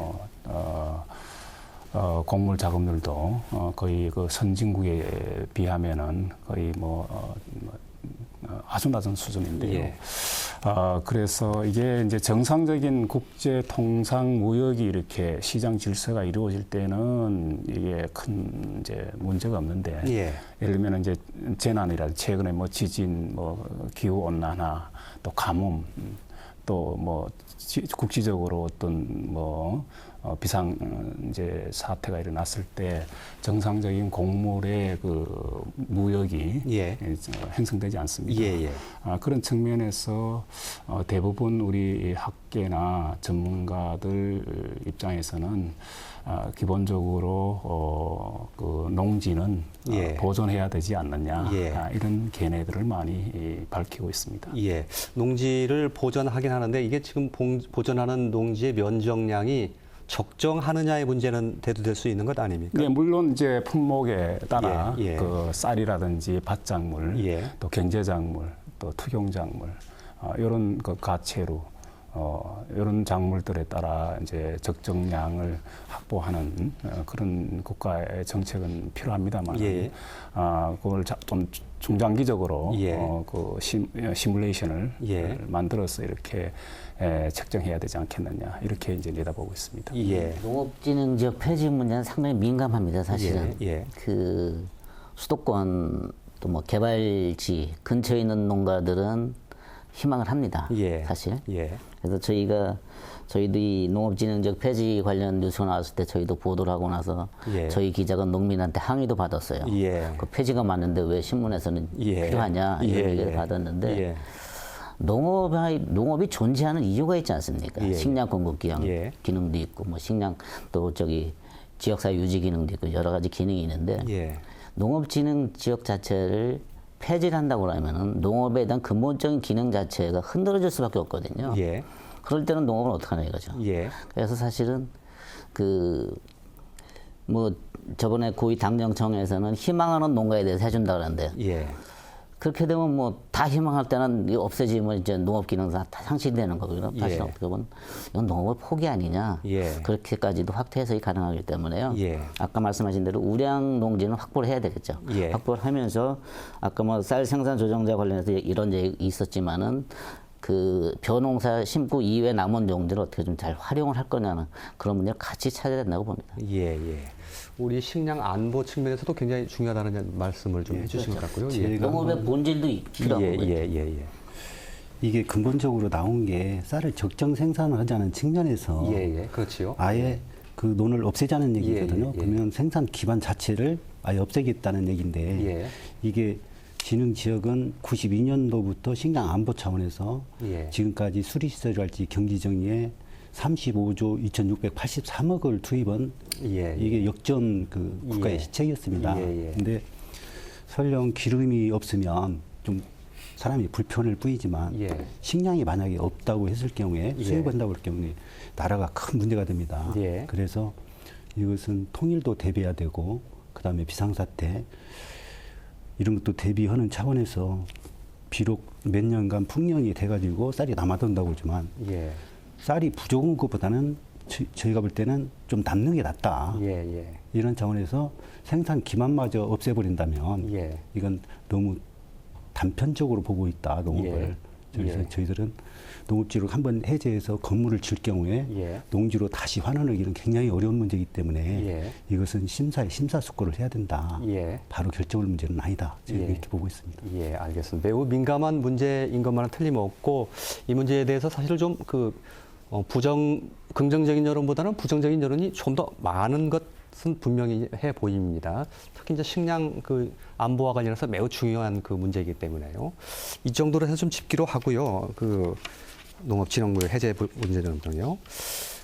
곡물 자급률도 거의 그 선진국에 비하면은 거의 아주 낮은 수준인데요. 예. 그래서 이게 이제 정상적인 국제 통상 무역이 이렇게 시장 질서가 이루어질 때는 이게 큰 이제 문제가 없는데 예. 예를 들면 이제 재난이라든지 최근에 뭐 지진, 기후 온난화, 또 가뭄, 또 국지적으로 어떤 비상 이제 사태가 일어났을 때 정상적인 곡물의 그 무역이 예. 형성되지 않습니다. 예. 그런 측면에서 대부분 우리 학계나 전문가들 입장에서는 기본적으로 그 농지는 예. 보존해야 되지 않느냐 예. 이런 견해들을 많이 밝히고 있습니다. 예. 농지를 보존하긴 하는데 이게 지금 보존하는 농지의 면적량이 적정하느냐의 문제는 대두될 수 있는 것 아닙니까? 네, 물론 이제 품목에 따라 예. 그 쌀이라든지 밭작물, 예. 또 경제작물, 또 투경작물 이런 그 가채로 이런 작물들에 따라 이제 적정량을 확보하는 그런 국가의 정책은 필요합니다만, 예. 그걸 좀 중장기적으로 예. 그 시뮬레이션을 예. 만들어서 이렇게 책정해야 되지 않겠느냐 이렇게 이제 내다보고 있습니다. 예. 농업진흥지역 폐지 문제는 상당히 민감합니다. 사실은 예. 그 수도권 또 뭐 개발지 근처에 있는 농가들은 희망을 합니다. 예. 사실. 예. 그래서 저희도 이 농업진흥지역 폐지 관련 뉴스가 나왔을 때 저희도 보도를 하고 나서 예. 저희 기자가 농민한테 항의도 받았어요. 예. 그 폐지가 맞는데 왜 신문에서는 예. 필요하냐 이런 예. 얘기를 받았는데 예. 농업이 존재하는 이유가 있지 않습니까? 예. 식량 공급 예. 기능도 있고 뭐 식량 또 지역사회 유지 기능도 있고 여러 가지 기능이 있는데 예. 농업진흥 지역 자체를 폐지를 한다고 하면은 농업에 대한 근본적인 기능 자체가 흔들어질 수밖에 없거든요. 예. 그럴 때는 농업은 어떻게 하냐 이거죠. 예. 그래서 사실은 저번에 고위 당정청에서는 희망하는 농가에 대해서 해준다 그러는데 예. 그렇게 되면 다 희망할 때는 이거 없어지면 이제 농업 기능사 다 상실되는 거거든요. 사실 예. 어떻게 보면 이건 농업의 포기 아니냐. 예. 그렇게까지도 확대 해석이 가능하기 때문에요. 예. 아까 말씀하신 대로 우량 농지는 확보를 해야 되겠죠. 예. 확보를 하면서 아까 쌀 생산 조정자 관련해서 이런 얘기 있었지만은 그 벼농사 심고 이외 남은 용지를 어떻게 좀 잘 활용을 할 거냐는 그런 문제를 같이 찾아야 된다고 봅니다. 예. 우리 식량 안보 측면에서도 굉장히 중요하다는 말씀을 좀 해주신 것 같고요. 예. 농업의 본질도 필요한 거고요. 예. 이게 근본적으로 나온 게 쌀을 적정 생산을 하자는 측면에서 예. 그렇지요. 아예 그 논을 없애자는 얘기거든요. 예. 그러면 생산 기반 자체를 아예 없애겠다는 얘기인데 예. 이게 진흥 지역은 92년도부터 식량 안보 차원에서 예. 지금까지 수리시설이랄지 경지정리에 35조 2,683억을 투입한 예. 이게 역전 그 국가의 예. 시책이었습니다. 예. 근데 설령 기름이 없으면 좀 사람이 불편할 뿐이지만 예. 식량이 만약에 없다고 했을 경우에 예. 수입한다고 할 경우에 나라가 큰 문제가 됩니다. 예. 그래서 이것은 통일도 대비해야 되고 그다음에 비상사태 이런 것도 대비하는 차원에서 비록 몇 년간 풍년이 돼가지고 쌀이 남아돈다고 하지만 예. 쌀이 부족한 것보다는 저희가 볼 때는 좀 남는 게 낫다. 예. 이런 차원에서 생산 기반마저 없애버린다면 예. 이건 너무 단편적으로 보고 있다 농업을. 그래서 예. 저희들은 농업지로 한번 해제해서 건물을 질 경우에 예. 농지로 다시 환원하기는 굉장히 어려운 문제이기 때문에 예. 이것은 심사숙고를 해야 된다. 예. 바로 결정할 문제는 아니다. 저희가 예. 이렇게 보고 있습니다. 예, 알겠습니다. 매우 민감한 문제인 것만은 틀림없고 이 문제에 대해서 사실 좀 긍정적인 여론보다는 부정적인 여론이 좀 더 많은 것은 분명히 해 보입니다. 특히 이제 식량 안보와 관련해서 매우 중요한 문제이기 때문에요. 이 정도로 해서 좀 짚기로 하고요. 농업진흥물 해제 문제는요.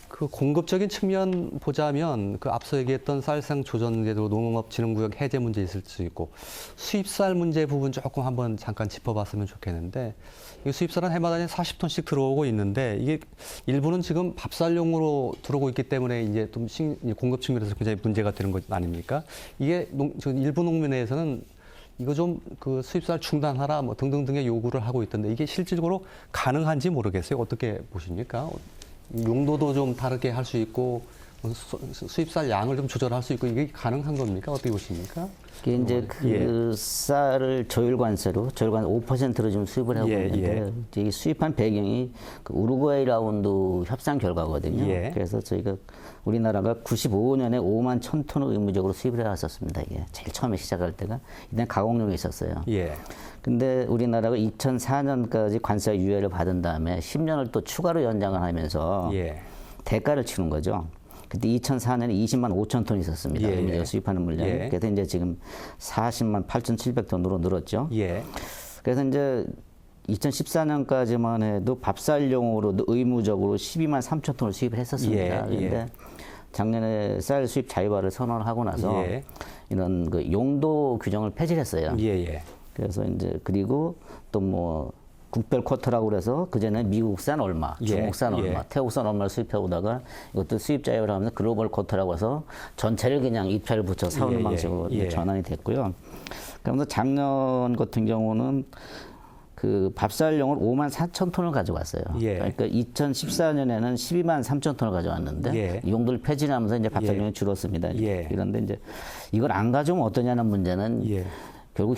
공급적인 측면 보자면 앞서 얘기했던 쌀생 조전제도 농업진흥구역 해제 문제 있을 수 있고 수입쌀 문제 부분 조금 한번 잠깐 짚어봤으면 좋겠는데 이 수입쌀은 해마다 40톤씩 들어오고 있는데 이게 일부는 지금 밥쌀용으로 들어오고 있기 때문에 이제 좀 공급 측면에서 굉장히 문제가 되는 것 아닙니까? 이게 일부 농민회에서는 이거 좀 수입쌀 중단하라 뭐 등등등의 요구를 하고 있던데 이게 실질적으로 가능한지 모르겠어요. 어떻게 보십니까? 용도도 좀 다르게 할 수 있고 수입쌀 양을 좀 조절할 수 있고 이게 가능한 겁니까? 어떻게 보십니까? 이게 이제 쌀을 저율관세로 5%로 지금 수입을 하고 있는데 이 수입한 배경이 우루과이 라운드 협상 결과거든요. 그래서 저희가 우리나라가 95년에 5만 1,000톤을 의무적으로 수입을 해왔었습니다. 이게 제일 처음에 시작할 때가 일단 가공용이 있었어요. 근데 우리나라가 2004년까지 관세 유예를 받은 다음에 10년을 또 추가로 연장을 하면서 대가를 치는 거죠. 그때 2004년에 20만 5천 톤 있었습니다. 의무적으로 수입하는 물량이. 그래서 이제 지금 40만 8,700톤으로 늘었죠. 그래서 이제 2014년까지만 해도 밥쌀용으로 의무적으로 12만 3천 톤을 수입을 했었습니다. 그런데 작년에 쌀 수입 자유화를 선언을 하고 나서 이런 용도 규정을 폐지를 했어요. 그래서 이제 그리고 또 뭐 국별 쿼터라고 그래서 그전에 미국산 얼마, 중국산 얼마, 태국산 얼마를 수입해 오다가 이것도 수입 자유를 하면서 글로벌 쿼터라고 해서 전체를 그냥 입찰을 붙여 사오는 방식으로 전환이 됐고요. 그러면서 작년 같은 경우는 밥쌀용을 5만 4천 톤을 가져왔어요. 그러니까 2014년에는 12만 3천 톤을 가져왔는데 이 용도를 폐지하면서 이제 밥쌀용이 줄었습니다. 그런데 이제 이걸 안 가져오면 어떠냐는 문제는 결국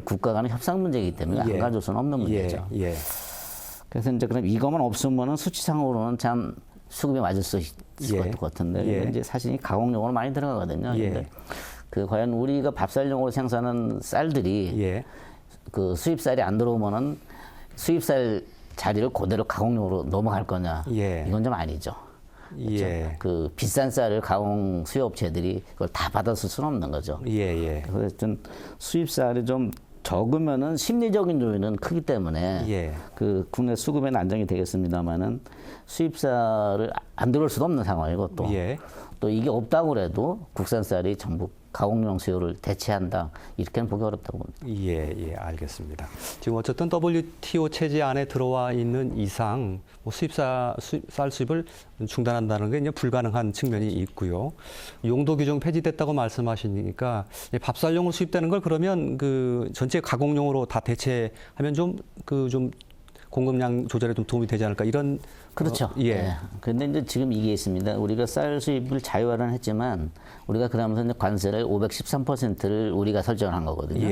국가 간의 협상 문제이기 때문에 안 가져올 수는 없는 문제죠. 그래서 이제 그럼 이것만 없으면은 수치상으로는 참 수급이 맞을 수 있을 것 같은데 이제 사실 가공용으로 많이 들어가거든요. 근데 과연 우리가 밥쌀용으로 생산하는 쌀들이 수입쌀이 안 들어오면은 수입쌀 자리를 그대로 가공용으로 넘어갈 거냐? 이건 좀 아니죠. 그렇죠? 비싼 쌀을 가공 수요업체들이 그걸 다 받았을 수는 없는 거죠. 그래서 좀 수입쌀이 좀 적으면은 심리적인 요인은 크기 때문에 국내 수급에는 안정이 되겠습니다만은 수입쌀을 안 들어올 수도 없는 상황이고 또 이게 없다고 해도 국산 쌀이 전부 가공용 수요를 대체한다. 이렇게는 보기 어렵다고 봅니다. 알겠습니다. 지금 어쨌든 WTO 체제 안에 들어와 있는 이상 쌀 수입을 중단한다는 게 이제 불가능한 측면이 있고요. 용도 규정 폐지됐다고 말씀하시니까 밥쌀용으로 수입되는 걸 그러면 전체 가공용으로 다 대체하면 좀 공급량 조절에 좀 도움이 되지 않을까 이런. 그렇죠. 그런데 이제 지금 이게 있습니다. 우리가 쌀 수입을 자유화는 했지만 우리가 그러면서 이제 관세를 513%를 우리가 설정한 거거든요.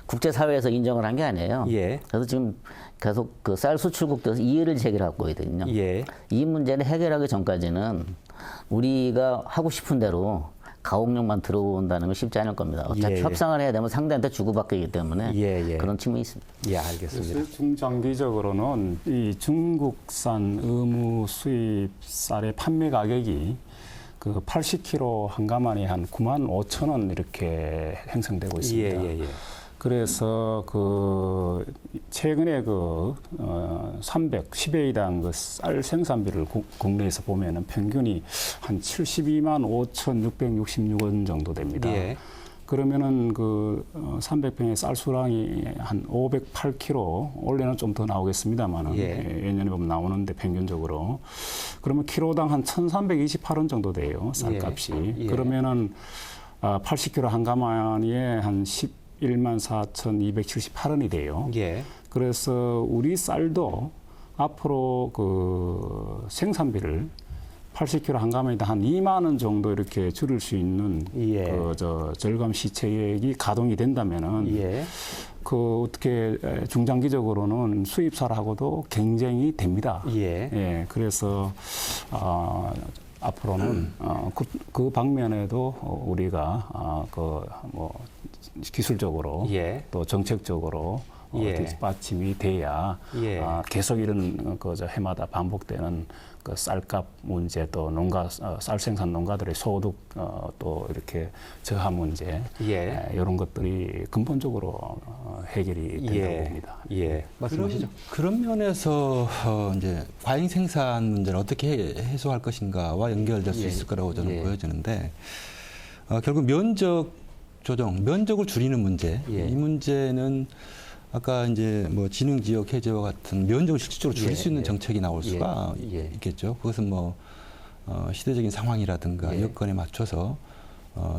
국제사회에서 인정을 한 게 아니에요. 그래서 지금 계속 쌀 수출국들에서 이의를 제기하고 있거든요. 이 문제를 해결하기 전까지는 우리가 하고 싶은 대로 가공용만 들어온다는 건 쉽지 않을 겁니다. 어차피 협상을 해야 되면 상대한테 주고받기 때문에 그런 측면이 있습니다. 알겠습니다. 중장기적으로는 이 중국산 의무 수입 쌀의 판매 가격이 80kg 한 가마니 한 9만 5천 원 이렇게 형성되고 있습니다. 그래서 최근에 310A당 쌀 생산비를 국내에서 보면은 평균이 한 72만 5,666원 정도 됩니다. 그러면은 300평의 쌀 수량이 한 508kg, 올해는 좀 더 나오겠습니다만은 예년에 보면 나오는데 평균적으로 그러면 키로당 한 1,328원 정도 돼요, 쌀값이. 그러면은 80kg 한 가마니에 한 11만 4,278원이 돼요. 그래서 우리 쌀도 앞으로 생산비를 80kg 한 가마에다 한 2만 원 정도 이렇게 줄일 수 있는 예. 절감 시책이 가동이 된다면은 예. 어떻게 중장기적으로는 수입사하고도 경쟁이 됩니다. 예. 그래서 앞으로는 그 방면에도 우리가 기술적으로 예. 또 정책적으로 예. 뒷받침이 돼야 예. 계속 이런 해마다 반복되는 그 쌀값 문제 또 쌀 생산 농가들의 소득 또 이렇게 저하 문제 예. 이런 것들이 근본적으로 해결이 된다고 봅니다. 예. 말씀하시죠. 그런 면에서 이제 과잉 생산 문제를 어떻게 해소할 것인가와 연결될 수 예. 있을 거라고 저는 예. 보여지는데 결국 면적 조정, 면적을 줄이는 문제. 예. 이 문제는 아까 이제 뭐 지능 지역 해제와 같은 면적을 실질적으로 줄일 예. 수 있는 예. 정책이 나올 수가 예. 있겠죠. 그것은 뭐 시대적인 상황이라든가 예. 여건에 맞춰서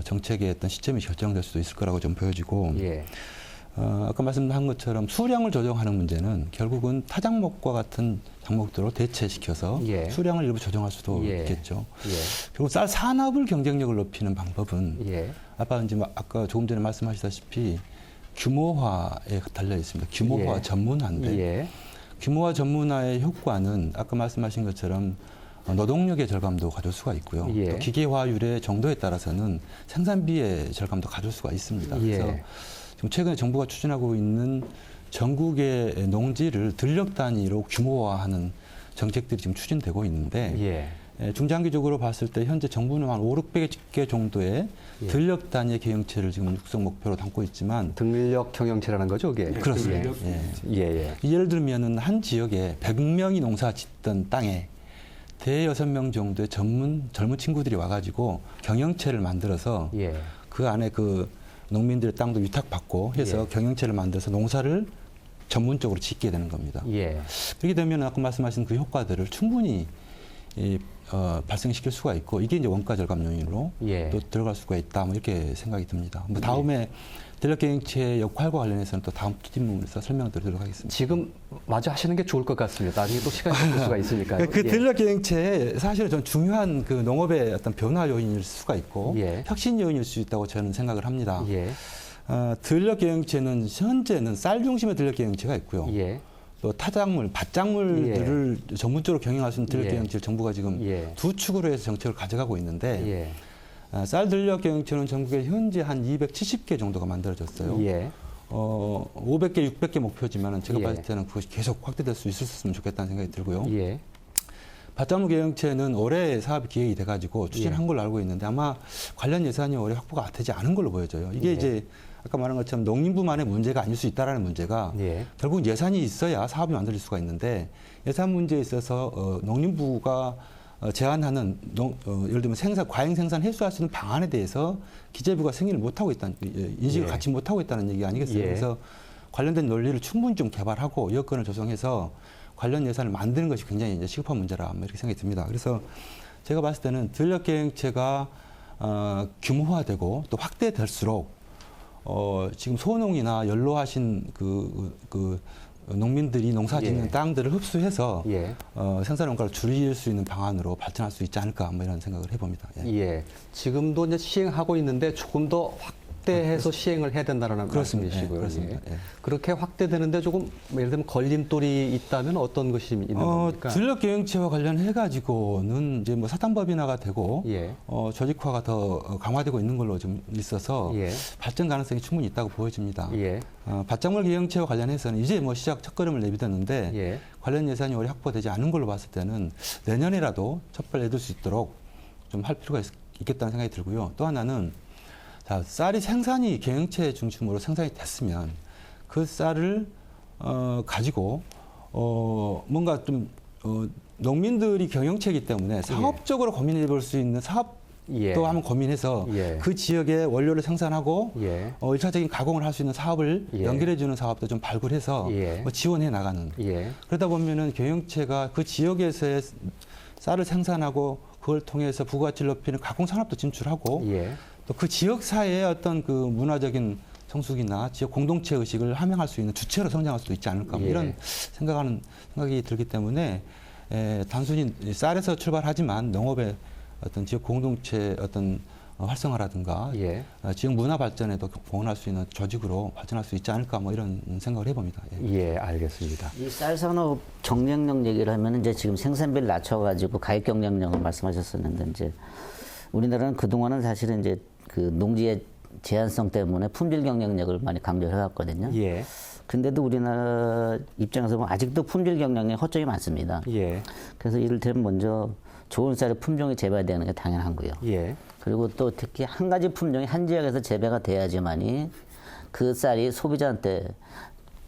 정책의 어떤 시점이 결정될 수도 있을 거라고 좀 보여지고. 예. 아까 말씀한 것처럼 수량을 조정하는 문제는 결국은 타작목과 같은 작목들로 대체시켜서 예. 수량을 일부 조정할 수도 예. 있겠죠. 예. 결국 쌀 산업을 경쟁력을 높이는 방법은 예. 아까 조금 전에 말씀하시다시피 규모화에 달려 있습니다. 규모화 예. 전문화인데 예. 규모화 전문화의 효과는 아까 말씀하신 것처럼 노동력의 절감도 가져올 수가 있고요. 예. 또 기계화율의 정도에 따라서는 생산비의 절감도 가져올 수가 있습니다. 그래서 예. 지금 최근에 정부가 추진하고 있는 전국의 농지를 들녘 단위로 규모화하는 정책들이 지금 추진되고 있는데 예. 중장기적으로 봤을 때 현재 정부는 한 500개 정도의 예. 들녘 단위의 경영체를 지금 육성 목표로 담고 있지만 등력 경영체라는 거죠, 그게? 그렇습니다. 예. 예. 예를 들면은 한 지역에 100명이 농사 짓던 땅에 대여섯 명 정도의 젊은 친구들이 와가지고 경영체를 만들어서 예. 그 안에 그 농민들의 땅도 위탁받고 해서 예. 경영체를 만들어서 농사를 전문적으로 짓게 되는 겁니다. 예. 그렇게 되면 아까 말씀하신 그 효과들을 충분히 발생시킬 수가 있고 이게 이제 원가 절감 요인으로 예. 또 들어갈 수가 있다 뭐 이렇게 생각이 듭니다. 뭐 다음에 전략경영체의 역할과 관련해서는 또 다음 뒷부분에서 설명드리도록 하겠습니다. 지금 마저 하시는 게 좋을 것 같습니다. 나중에 또 시간이 될 수가 있으니까요. 그 예. 전략경영체에 사실은 전 중요한 그 농업의 어떤 변화 요인일 수가 있고 예. 혁신 요인일 수 있다고 저는 생각을 합니다. 예. 전략경영체는 현재는 쌀 중심의 전략경영체가 있고요. 예. 또 타작물, 밭작물들을 전문적으로 경영할 수 있는 전략경영체를 정부가 지금 예. 두 축으로 해서 정책을 가져가고 있는데 예. 쌀 전략경영체는 전국에 현재 한 270개 정도가 만들어졌어요. 예. 500개, 600개 목표지만 제가 예. 봤을 때는 그것이 계속 확대될 수 있었으면 좋겠다는 생각이 들고요. 예. 밭작물 경영체는 올해 사업이 기획이 돼가지고 추진한 예. 걸로 알고 있는데 아마 관련 예산이 올해 확보가 되지 않은 걸로 보여져요. 이게 예. 이제 아까 말한 것처럼 농림부만의 문제가 아닐 수 있다라는 문제가 예. 결국 예산이 있어야 사업이 만들어질 수가 있는데 예산 문제에 있어서 농림부가 제안하는 예를 들면 과잉 생산 해소할 수 있는 방안에 대해서 기재부가 승인을 못하고 있다는 인식을 예. 같이 못하고 있다는 얘기 아니겠어요? 예. 그래서 관련된 논리를 충분히 좀 개발하고 여건을 조성해서 관련 예산을 만드는 것이 굉장히 이제 시급한 문제라 이렇게 생각이 듭니다. 그래서 제가 봤을 때는 전략계획체가 규모화되고 또 확대될수록 지금 소농이나 연로하신 그 농민들이 농사짓는 예. 땅들을 흡수해서 예. 생산 원가를 줄일 수 있는 방안으로 발전할 수 있지 않을까 뭐 이런 생각을 해봅니다. 예. 예. 지금도 이제 시행하고 있는데 조금 더 확대해서 시행을 해야 된다는 그렇습니다. 말씀이시고요. 예, 그렇습니다. 예. 그렇게 확대되는데 조금 예를 들면 걸림돌이 있다면 어떤 것이 있는 겁니까? 전략경영체와 관련해 가지고는 이제 뭐 사단법인화가 되고 예. 조직화가 더 강화되고 있는 걸로 좀 있어서 예. 발전 가능성이 충분히 있다고 보여집니다. 예. 밭작물 경영체와 관련해서는 이제 뭐 시작 첫걸음을 내딛었는데 예. 관련 예산이 올해 확보되지 않은 걸로 봤을 때는 내년에라도 첫발 내둘 수 있도록 좀 할 필요가 있겠다는 생각이 들고요. 또 하나는 자, 쌀이 생산이 경영체 중심으로 생산이 됐으면 그 쌀을 가지고 뭔가 좀 농민들이 경영체이기 때문에 사업적으로 고민해 볼 수 있는 사업도 예. 한번 고민해서 예. 그 지역에 원료를 생산하고 예. 1차적인 가공을 할 수 있는 사업을 예. 연결해 주는 사업도 좀 발굴해서 예. 뭐 지원해 나가는 예. 그러다 보면은 경영체가 그 지역에서의 쌀을 생산하고 그걸 통해서 부가가치를 높이는 가공 산업도 진출하고 예. 또 그 지역 사회의 어떤 그 문화적인 성숙이나 지역 공동체 의식을 함양할 수 있는 주체로 성장할 수도 있지 않을까 뭐 예. 이런 생각이 들기 때문에 단순히 쌀에서 출발하지만 농업의 어떤 지역 공동체 어떤 활성화라든가 예. 지역 문화 발전에도 공헌할 수 있는 조직으로 발전할 수 있지 않을까 뭐 이런 생각을 해봅니다. 예. 예, 알겠습니다. 이 쌀산업 경쟁력 얘기를 하면 이제 지금 생산비를 낮춰가지고 가격 경쟁력을 말씀하셨었는데 이제 우리나라는 그동안은 사실은 이제 그 농지의 제한성 때문에 품질 경쟁력을 많이 강조해 왔거든요. 예. 근데도 우리나라 입장에서 보면 아직도 품질 경쟁력에 허점이 많습니다. 예. 그래서 이를테면 먼저 좋은 쌀의 품종이 재배되는 게 당연하고요. 예. 그리고 또 특히 한 가지 품종이 한 지역에서 재배가 돼야지만이 그 쌀이 소비자한테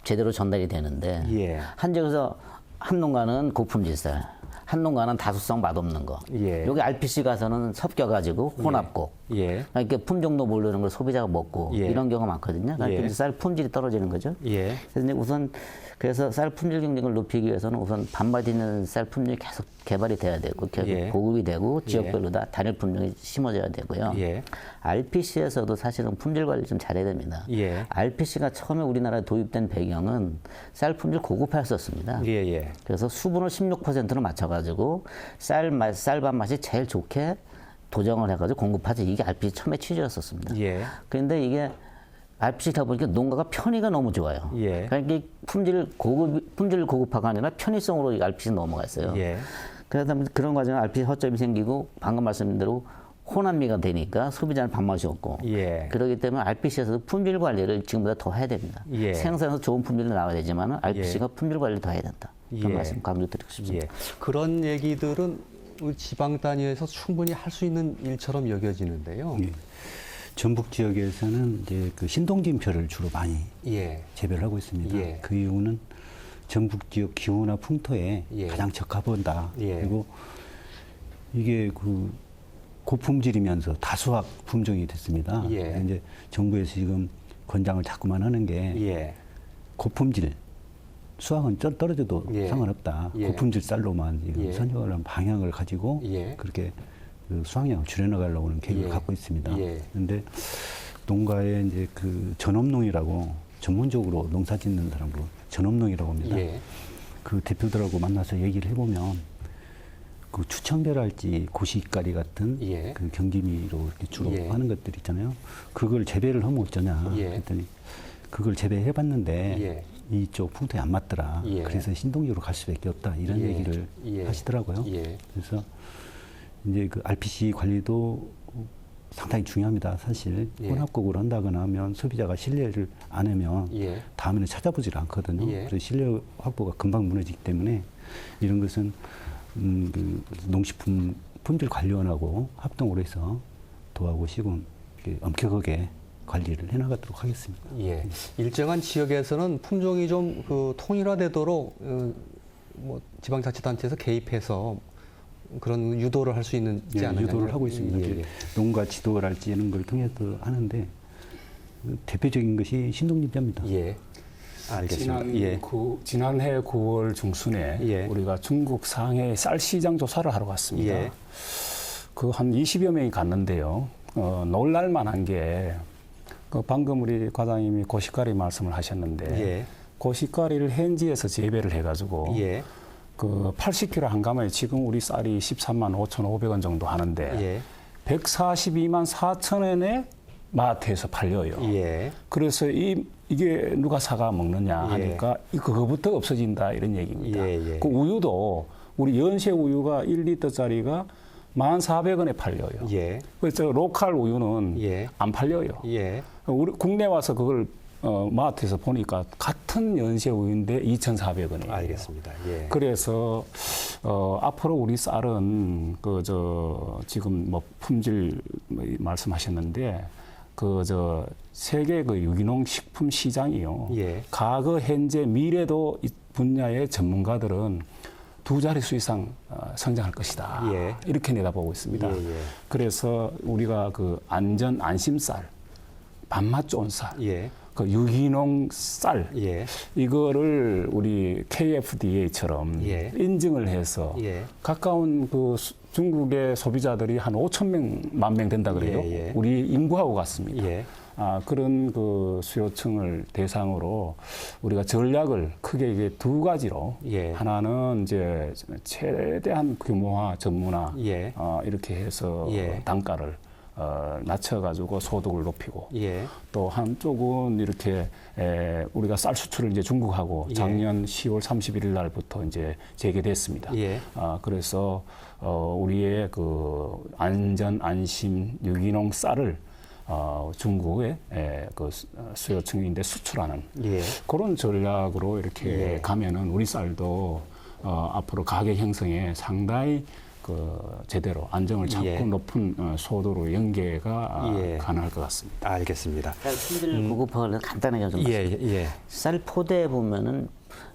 제대로 전달이 되는데 예. 한 지역에서 한 농가는 고품질 쌀, 한 농가는 다수성 맛없는 거. 예. 여기 RPC 가서는 섞여가지고 혼합곡. 예. 그러니까 품종도 모르는 걸 소비자가 먹고 예. 이런 경우가 많거든요. 그러니까 예. 이제 쌀 품질이 떨어지는 거죠. 예. 그래서 이제 우선 그래서 쌀 품질 경쟁을 높이기 위해서는 우선 반맛 있는 쌀 품종이 계속 개발이 돼야 되고 계속 예. 보급이 되고 지역별로 다 단일 품종이 심어져야 되고요. 예. RPC에서도 사실은 품질 관리 좀 잘해야 됩니다. 예. RPC가 처음에 우리나라에 도입된 배경은 쌀 품질 고급화였었습니다. 예. 예. 그래서 수분을 16%로 맞춰가지고 쌀밥 맛이 제일 좋게 도정을 해가지고 공급하지. 이게 RPC 처음에 취지였었습니다. 예. 그런데 이게 RPC다 보니까 농가가 편의가 너무 좋아요. 예. 그러니까 이게 품질 고급화가 아니라 편의성으로 이 RPC 넘어갔어요. 예. 그러다 보니 그런 과정에 RPC 허점이 생기고 방금 말씀드린 대로 혼합미가 되니까 소비자는 밥맛이 없고 예. 그렇기 때문에 RPC에서도 품질 관리를 지금보다 더 해야 됩니다. 예. 생산에서 좋은 품질이 나와야 되지만 RPC가 품질 관리를 더 해야 된다. 그런 예. 말씀 강조드리고 싶습니다. 예. 그런 얘기들은 우리 지방 단위에서 충분히 할 수 있는 일처럼 여겨지는데요. 예. 전북 지역에서는 이제 그 신동진표를 주로 많이 예. 재배를 하고 있습니다. 예. 그 이유는 전북 지역 기후나 풍토에 예. 가장 적합하다. 예. 그리고 이게 그 고품질이면서 다수학 품종이 됐습니다. 예. 이제 정부에서 지금 권장을 자꾸만 하는 게 예. 고품질 수확은 떨어져도 예. 상관없다. 예. 고품질 쌀로만 지금 예. 선정하는 방향을 가지고 예. 그렇게 그 수확량을 줄여나가려고 하는 계획을 예. 갖고 있습니다. 예. 그런데 농가에 이제 그 전업농이라고 전문적으로 농사 짓는 사람으로 전업농이라고 합니다. 예. 그 대표들하고 만나서 얘기를 해보면 그 추천별할지 고시가리 같은 예. 그 경기미로 이렇게 주로 예. 하는 것들 있잖아요. 그걸 재배를 하면 어쩌냐 예. 했더니 그걸 재배해봤는데 예. 이쪽 풍토에 안 맞더라. 예. 그래서 신동지로 갈 수밖에 없다. 이런 예. 얘기를 예. 하시더라고요. 예. 그래서 이제 그 RPC 관리도 상당히 중요합니다. 사실 예. 혼합곡을 한다거나 하면 소비자가 신뢰를 안 하면 예. 다음에는 찾아보질 않거든요. 예. 그래서 신뢰 확보가 금방 무너지기 때문에 이런 것은 그 농식품 품질 관리원하고 합동으로 해서 도하고 시군 엄격하게 관리를 해나가도록 하겠습니다. 예. 일정한 지역에서는 품종이 좀 그 통일화되도록 뭐 지방자치단체에서 개입해서 그런 유도를 할 수 있는지 예, 않느냐. 유도를 하고 있습니다. 예, 예. 농가 지도랄지 이런 걸 통해서 하는데 대표적인 것이 신동진표입니다. 예. 알겠습니다. 예. 지난해 9월 중순에 예. 우리가 중국 상해 쌀 시장 조사를 하러 갔습니다. 예. 그 한 20여 명이 갔는데요. 놀랄만한 게 그 방금 우리 과장님이 고시가리 말씀을 하셨는데 예. 고시가리를 현지에서 재배를 해가지고 예. 그 80kg 한 가마에 지금 우리 쌀이 13만 5,500원 정도 하는데 예. 142만 4천 원에 마트에서 팔려요. 예. 그래서 이게 누가 사가 먹느냐 하니까 그거부터 없어진다 이런 얘기입니다. 예, 예. 그 우유도 우리 연세 우유가 1리터짜리가 1,400원에 팔려요. 예. 그래서 로컬 우유는 예. 안 팔려요. 예. 우리 국내 와서 그걸 마트에서 보니까 같은 연세 우유인데 2,400원이에요. 알겠습니다. 예. 그래서 앞으로 우리 쌀은 지금 뭐 품질 말씀하셨는데 세계 그 유기농 식품 시장이요. 예. 과거, 현재, 미래도 이 분야의 전문가들은 두 자릿수 이상 성장할 것이다. 예. 이렇게 내다보고 있습니다. 예, 예. 그래서 우리가 그 안심쌀, 밥맛 좋은 쌀, 예. 그 유기농 쌀 예. 이거를 우리 KFDA처럼 예. 인증을 해서 예. 가까운 그 중국의 소비자들이 한 5천 명 된다 그래요. 예, 예. 우리 인구하고 같습니다. 예. 그런 그 수요층을 대상으로 우리가 전략을 크게 이게 두 가지로 예. 하나는 이제 최대한 규모화 전문화 예. 이렇게 해서 예. 단가를 낮춰가지고 소득을 높이고 예. 또 한쪽은 이렇게 우리가 쌀 수출을 이제 중국하고 예. 작년 10월 31일 날부터 이제 재개됐습니다. 예. 그래서 우리의 그 안전 안심 유기농 쌀을 중국의 그 수요층인데 수출하는 예. 그런 전략으로 이렇게 예. 가면은 우리 쌀도 앞으로 가격 형성에 상당히 그 제대로 안정을 잡고 예. 높은 소도로 연계가 예. 가능할 것 같습니다. 알겠습니다. 쌀 품질 고급화를 간단하게 좀 예, 예. 쌀 포대에 보면은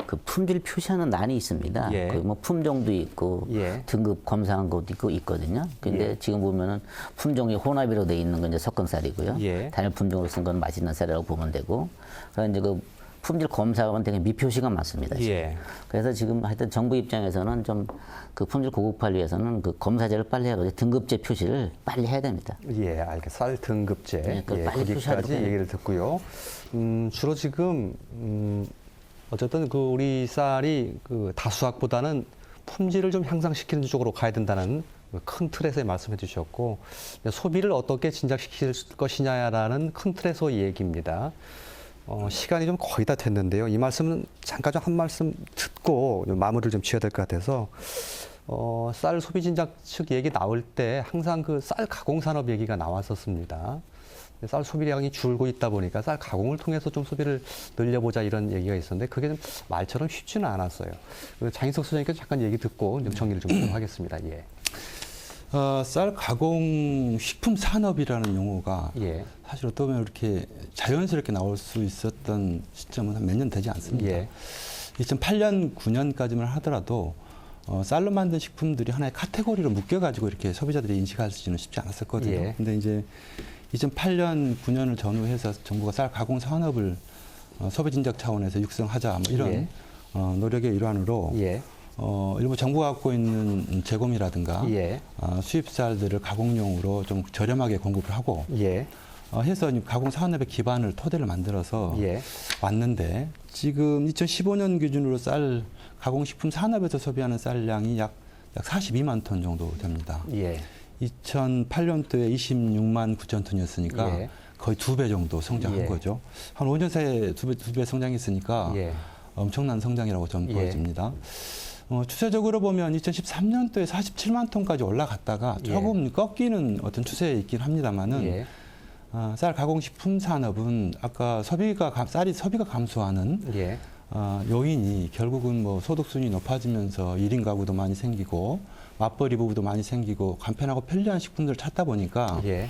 그 품질 표시하는 난이 있습니다. 예. 그 뭐 품종도 있고 예. 등급 검사한 것도 있고 있거든요. 근데 지금 보면은 품종이 혼합이로 돼 있는 건 이제 섞은 쌀이고요. 예. 단일 품종으로 쓴 건 맛있는 쌀이라고 보면 되고. 그래서 이제 그 품질 검사하고는 되게 미표시가 많습니다. 지금. 예. 그래서 지금 하여튼 정부 입장에서는 좀 그 품질 고급화를 위해서는 그 검사제를 빨리 해가지고 등급제 표시를 빨리 해야 됩니다. 예, 알겠습니다. 쌀 등급제. 네, 그걸 빨리 표시하도록 거기까지 해요. 얘기를 듣고요. 주로 지금 어쨌든 그 우리 쌀이 그 다수학보다는 품질을 좀 향상시키는 쪽으로 가야 된다는 큰 틀에서 말씀해 주셨고, 소비를 어떻게 진작시킬 것이냐라는 큰 틀에서 얘기입니다. 시간이 좀 거의 다 됐는데요. 이 말씀은 잠깐 좀 한 말씀 듣고 마무리를 좀 지어야 될 것 같아서, 쌀 소비 진작 측 얘기 나올 때 항상 그 쌀 가공 산업 얘기가 나왔었습니다. 쌀 소비량이 줄고 있다 보니까 쌀 가공을 통해서 좀 소비를 늘려보자 이런 얘기가 있었는데 그게 좀 말처럼 쉽지는 않았어요. 장인석 소장님께서 잠깐 얘기 듣고 좀 정리를 좀 하겠습니다. 예. 쌀 가공 식품 산업이라는 용어가 예. 사실 어떻게 보면 이렇게 자연스럽게 나올 수 있었던 시점은 한 몇 년 되지 않습니다. 예. 2008년, 9년까지만 하더라도 쌀로 만든 식품들이 하나의 카테고리로 묶여가지고 이렇게 소비자들이 인식하기는 쉽지 않았었거든요. 예. 근데 이제 2008년, 9년을 전후해서 정부가 쌀 가공 산업을 소비 진작 차원에서 육성하자 뭐 이런 예. 노력의 일환으로 예. 일부 정부가 갖고 있는 재고미라든가 예. 수입쌀들을 가공용으로 좀 저렴하게 공급을 하고 예. 해서 가공 산업의 기반을 토대를 만들어서 예. 왔는데 지금 2015년 기준으로 쌀 가공식품 산업에서 소비하는 쌀량이 약 42만 톤 정도 됩니다. 예. 2008년도에 26만 9천 톤이었으니까 예. 거의 2배 정도 성장한 예. 거죠. 한 5년 사이에 두 배 성장했으니까 예. 엄청난 성장이라고 저는 예. 보여집니다. 추세적으로 보면 2013년도에 47만 톤까지 올라갔다가 예. 조금 꺾이는 어떤 추세에 있긴 합니다만은 예. 쌀 가공식품 산업은 아까 쌀이 소비가 감소하는 예. 요인이 결국은 뭐 소득순위 높아지면서 1인 가구도 많이 생기고 맞벌이 부부도 많이 생기고 간편하고 편리한 식품들을 찾다 보니까 예.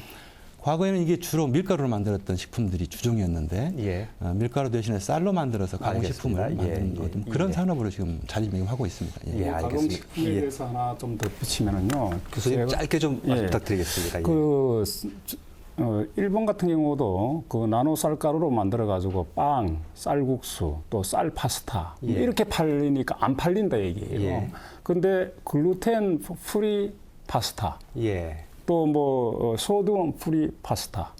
과거에는 이게 주로 밀가루로 만들었던 식품들이 주종이었는데 예. 밀가루 대신에 쌀로 만들어서 가공식품을 알겠습니다. 만드는 예, 어떤 예, 그런 예. 산업으로 지금 자리매김하고 있습니다. 예. 예, 알겠습니다. 가공식품에 예. 대해서 하나 좀 덧붙이면은요. 교수님 짧게 좀 예. 부탁드리겠습니다. 예. 그 일본 같은 경우도 그 나노 쌀가루로 만들어 가지고 빵, 쌀국수, 또 쌀 파스타 예. 이렇게 팔리니까 안 팔린다 얘기예요. 예. 근데 글루텐 프리 파스타, 예. 또 뭐 소금 프리 파스타,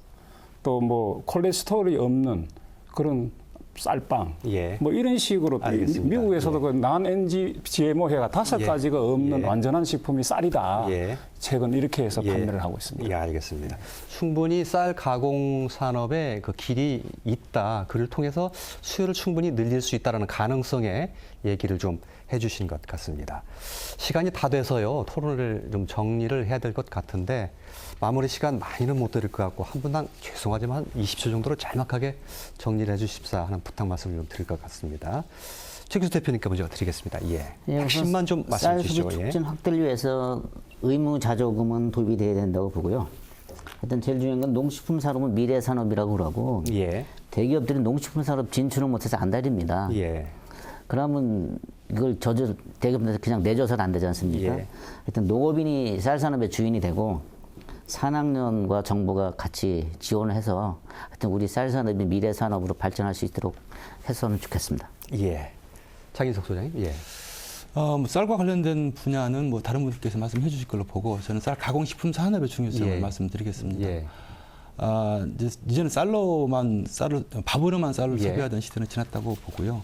또 뭐 콜레스테롤이 없는 그런 쌀빵, 예. 뭐 이런 식으로 알겠습니다. 미국에서도 예. 그 non-NG GMO해가 5가지가 없는 예. 완전한 식품이 쌀이다. 예. 최근 이렇게 해서 예. 판매를 하고 있습니다. 예, 알겠습니다. 충분히 쌀 가공 산업에 그 길이 있다. 그를 통해서 수요를 충분히 늘릴 수 있다는 가능성에 얘기를 좀 해주신 것 같습니다. 시간이 다 돼서요. 토론을 좀 정리를 해야 될 것 같은데 마무리 시간 많이는 못 드릴 것 같고 한 분당 죄송하지만 20초 정도로 짤막하게 정리를 해주십사 하는 부탁 말씀을 좀 드릴 것 같습니다. 최규수 대표님께 먼저 드리겠습니다. 예. 예, 핵심만 좀 말씀해 쌀 주시죠. 소비 예. 촉진 확대를 위해서 의무 자조금은 도입이 돼야 된다고 보고요. 하여튼 제일 중요한 건 농식품 산업은 미래 산업이라고 그러고 예. 대기업들이 농식품 산업 진출을 못해서 안달입니다. 예. 그러면 이걸 대기업들한테 그냥 내줘서는 안 되지 않습니까? 예. 하여튼 농업인이 쌀 산업의 주인이 되고 산학연과 정부가 같이 지원을 해서 하여튼 우리 쌀 산업이 미래 산업으로 발전할 수 있도록 했으면 좋겠습니다. 예. 장인석 소장님. 예. 뭐 쌀과 관련된 분야는 뭐 다른 분들께서 말씀해 주실 걸로 보고 저는 쌀 가공식품 산업의 중요성을 예. 말씀드리겠습니다. 예. 이제는 밥으로만 쌀을 예. 소비하던 시대는 지났다고 보고요.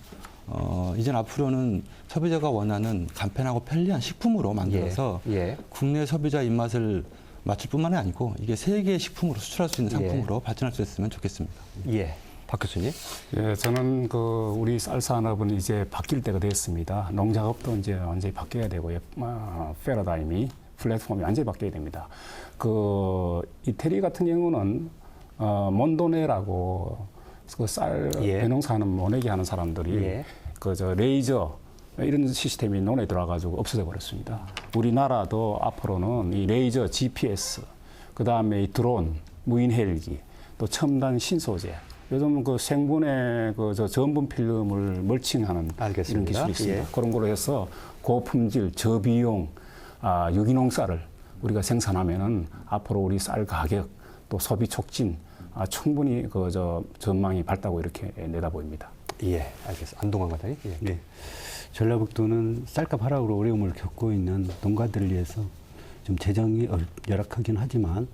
이제는 앞으로는 소비자가 원하는 간편하고 편리한 식품으로 만들어서 예. 국내 소비자 입맛을 맞출 뿐만이 아니고 이게 세계 식품으로 수출할 수 있는 상품으로 발전할 수 있으면 좋겠습니다. 예. 박 교수님. 예, 저는 우리 쌀 산업은 이제 바뀔 때가 됐습니다. 농작업도 이제 완전히 바뀌어야 되고요. 패러다임이 플랫폼이 완전히 바뀌어야 됩니다. 이태리 같은 경우는 몬도네라고 쌀 예. 배농사하는 모내기 하는 사람들이 예. 레이저 이런 시스템이 논에 들어가지고 없어져 버렸습니다. 우리나라도 앞으로는 이 레이저, GPS, 그 다음에 이 드론, 무인 헬기, 또 첨단 신소재. 요즘 생분해 전분 필름을 멀칭하는 알겠습니다. 이런 기술이 있습니다. 예. 그런 걸로 해서 고품질, 저비용, 유기농 쌀을 우리가 생산하면은 앞으로 우리 쌀 가격 또 소비 촉진 충분히 전망이 밝다고 이렇게 내다보입니다. 예. 알겠습니다. 안동환 과장님. 예. 네. 전라북도는 쌀값 하락으로 어려움을 겪고 있는 농가들을 위해서 좀 재정이 열악하긴 하지만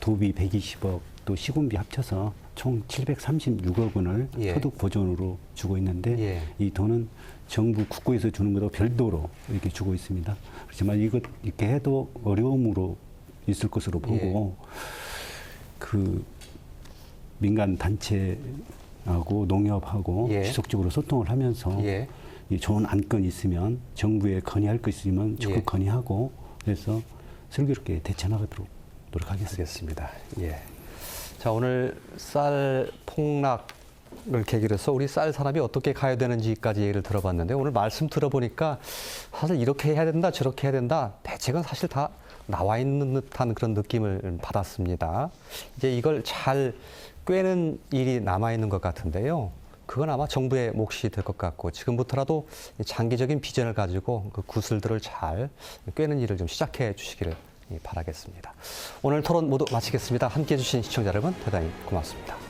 도비 120억 또 시군비 합쳐서 총 736억 원을 예. 소득 보전으로 주고 있는데 예. 이 돈은 정부 국고에서 주는 것도 별도로 이렇게 주고 있습니다. 그렇지만 이렇게 해도 어려움으로 있을 것으로 보고 그 민간 단체하고 농협하고 예. 지속적으로 소통을 하면서 예. 이 좋은 안건이 있으면 정부에 건의할 것 있으면 적극 예. 건의하고 그래서 슬기롭게 대처나가도록 노력하겠습니다. 알겠습니다. 예. 자, 오늘 쌀 폭락을 계기로 해서 우리 쌀 산업이 어떻게 가야 되는지까지 얘기를 들어봤는데 오늘 말씀 들어보니까 사실 이렇게 해야 된다, 저렇게 해야 된다. 대책은 사실 다 나와 있는 듯한 그런 느낌을 받았습니다. 이제 이걸 잘 꿰는 일이 남아있는 것 같은데요. 그건 아마 정부의 몫이 될 것 같고 지금부터라도 장기적인 비전을 가지고 그 구슬들을 잘 꿰는 일을 좀 시작해 주시기를 바라겠습니다. 오늘 토론 모두 마치겠습니다. 함께해 주신 시청자 여러분 대단히 고맙습니다.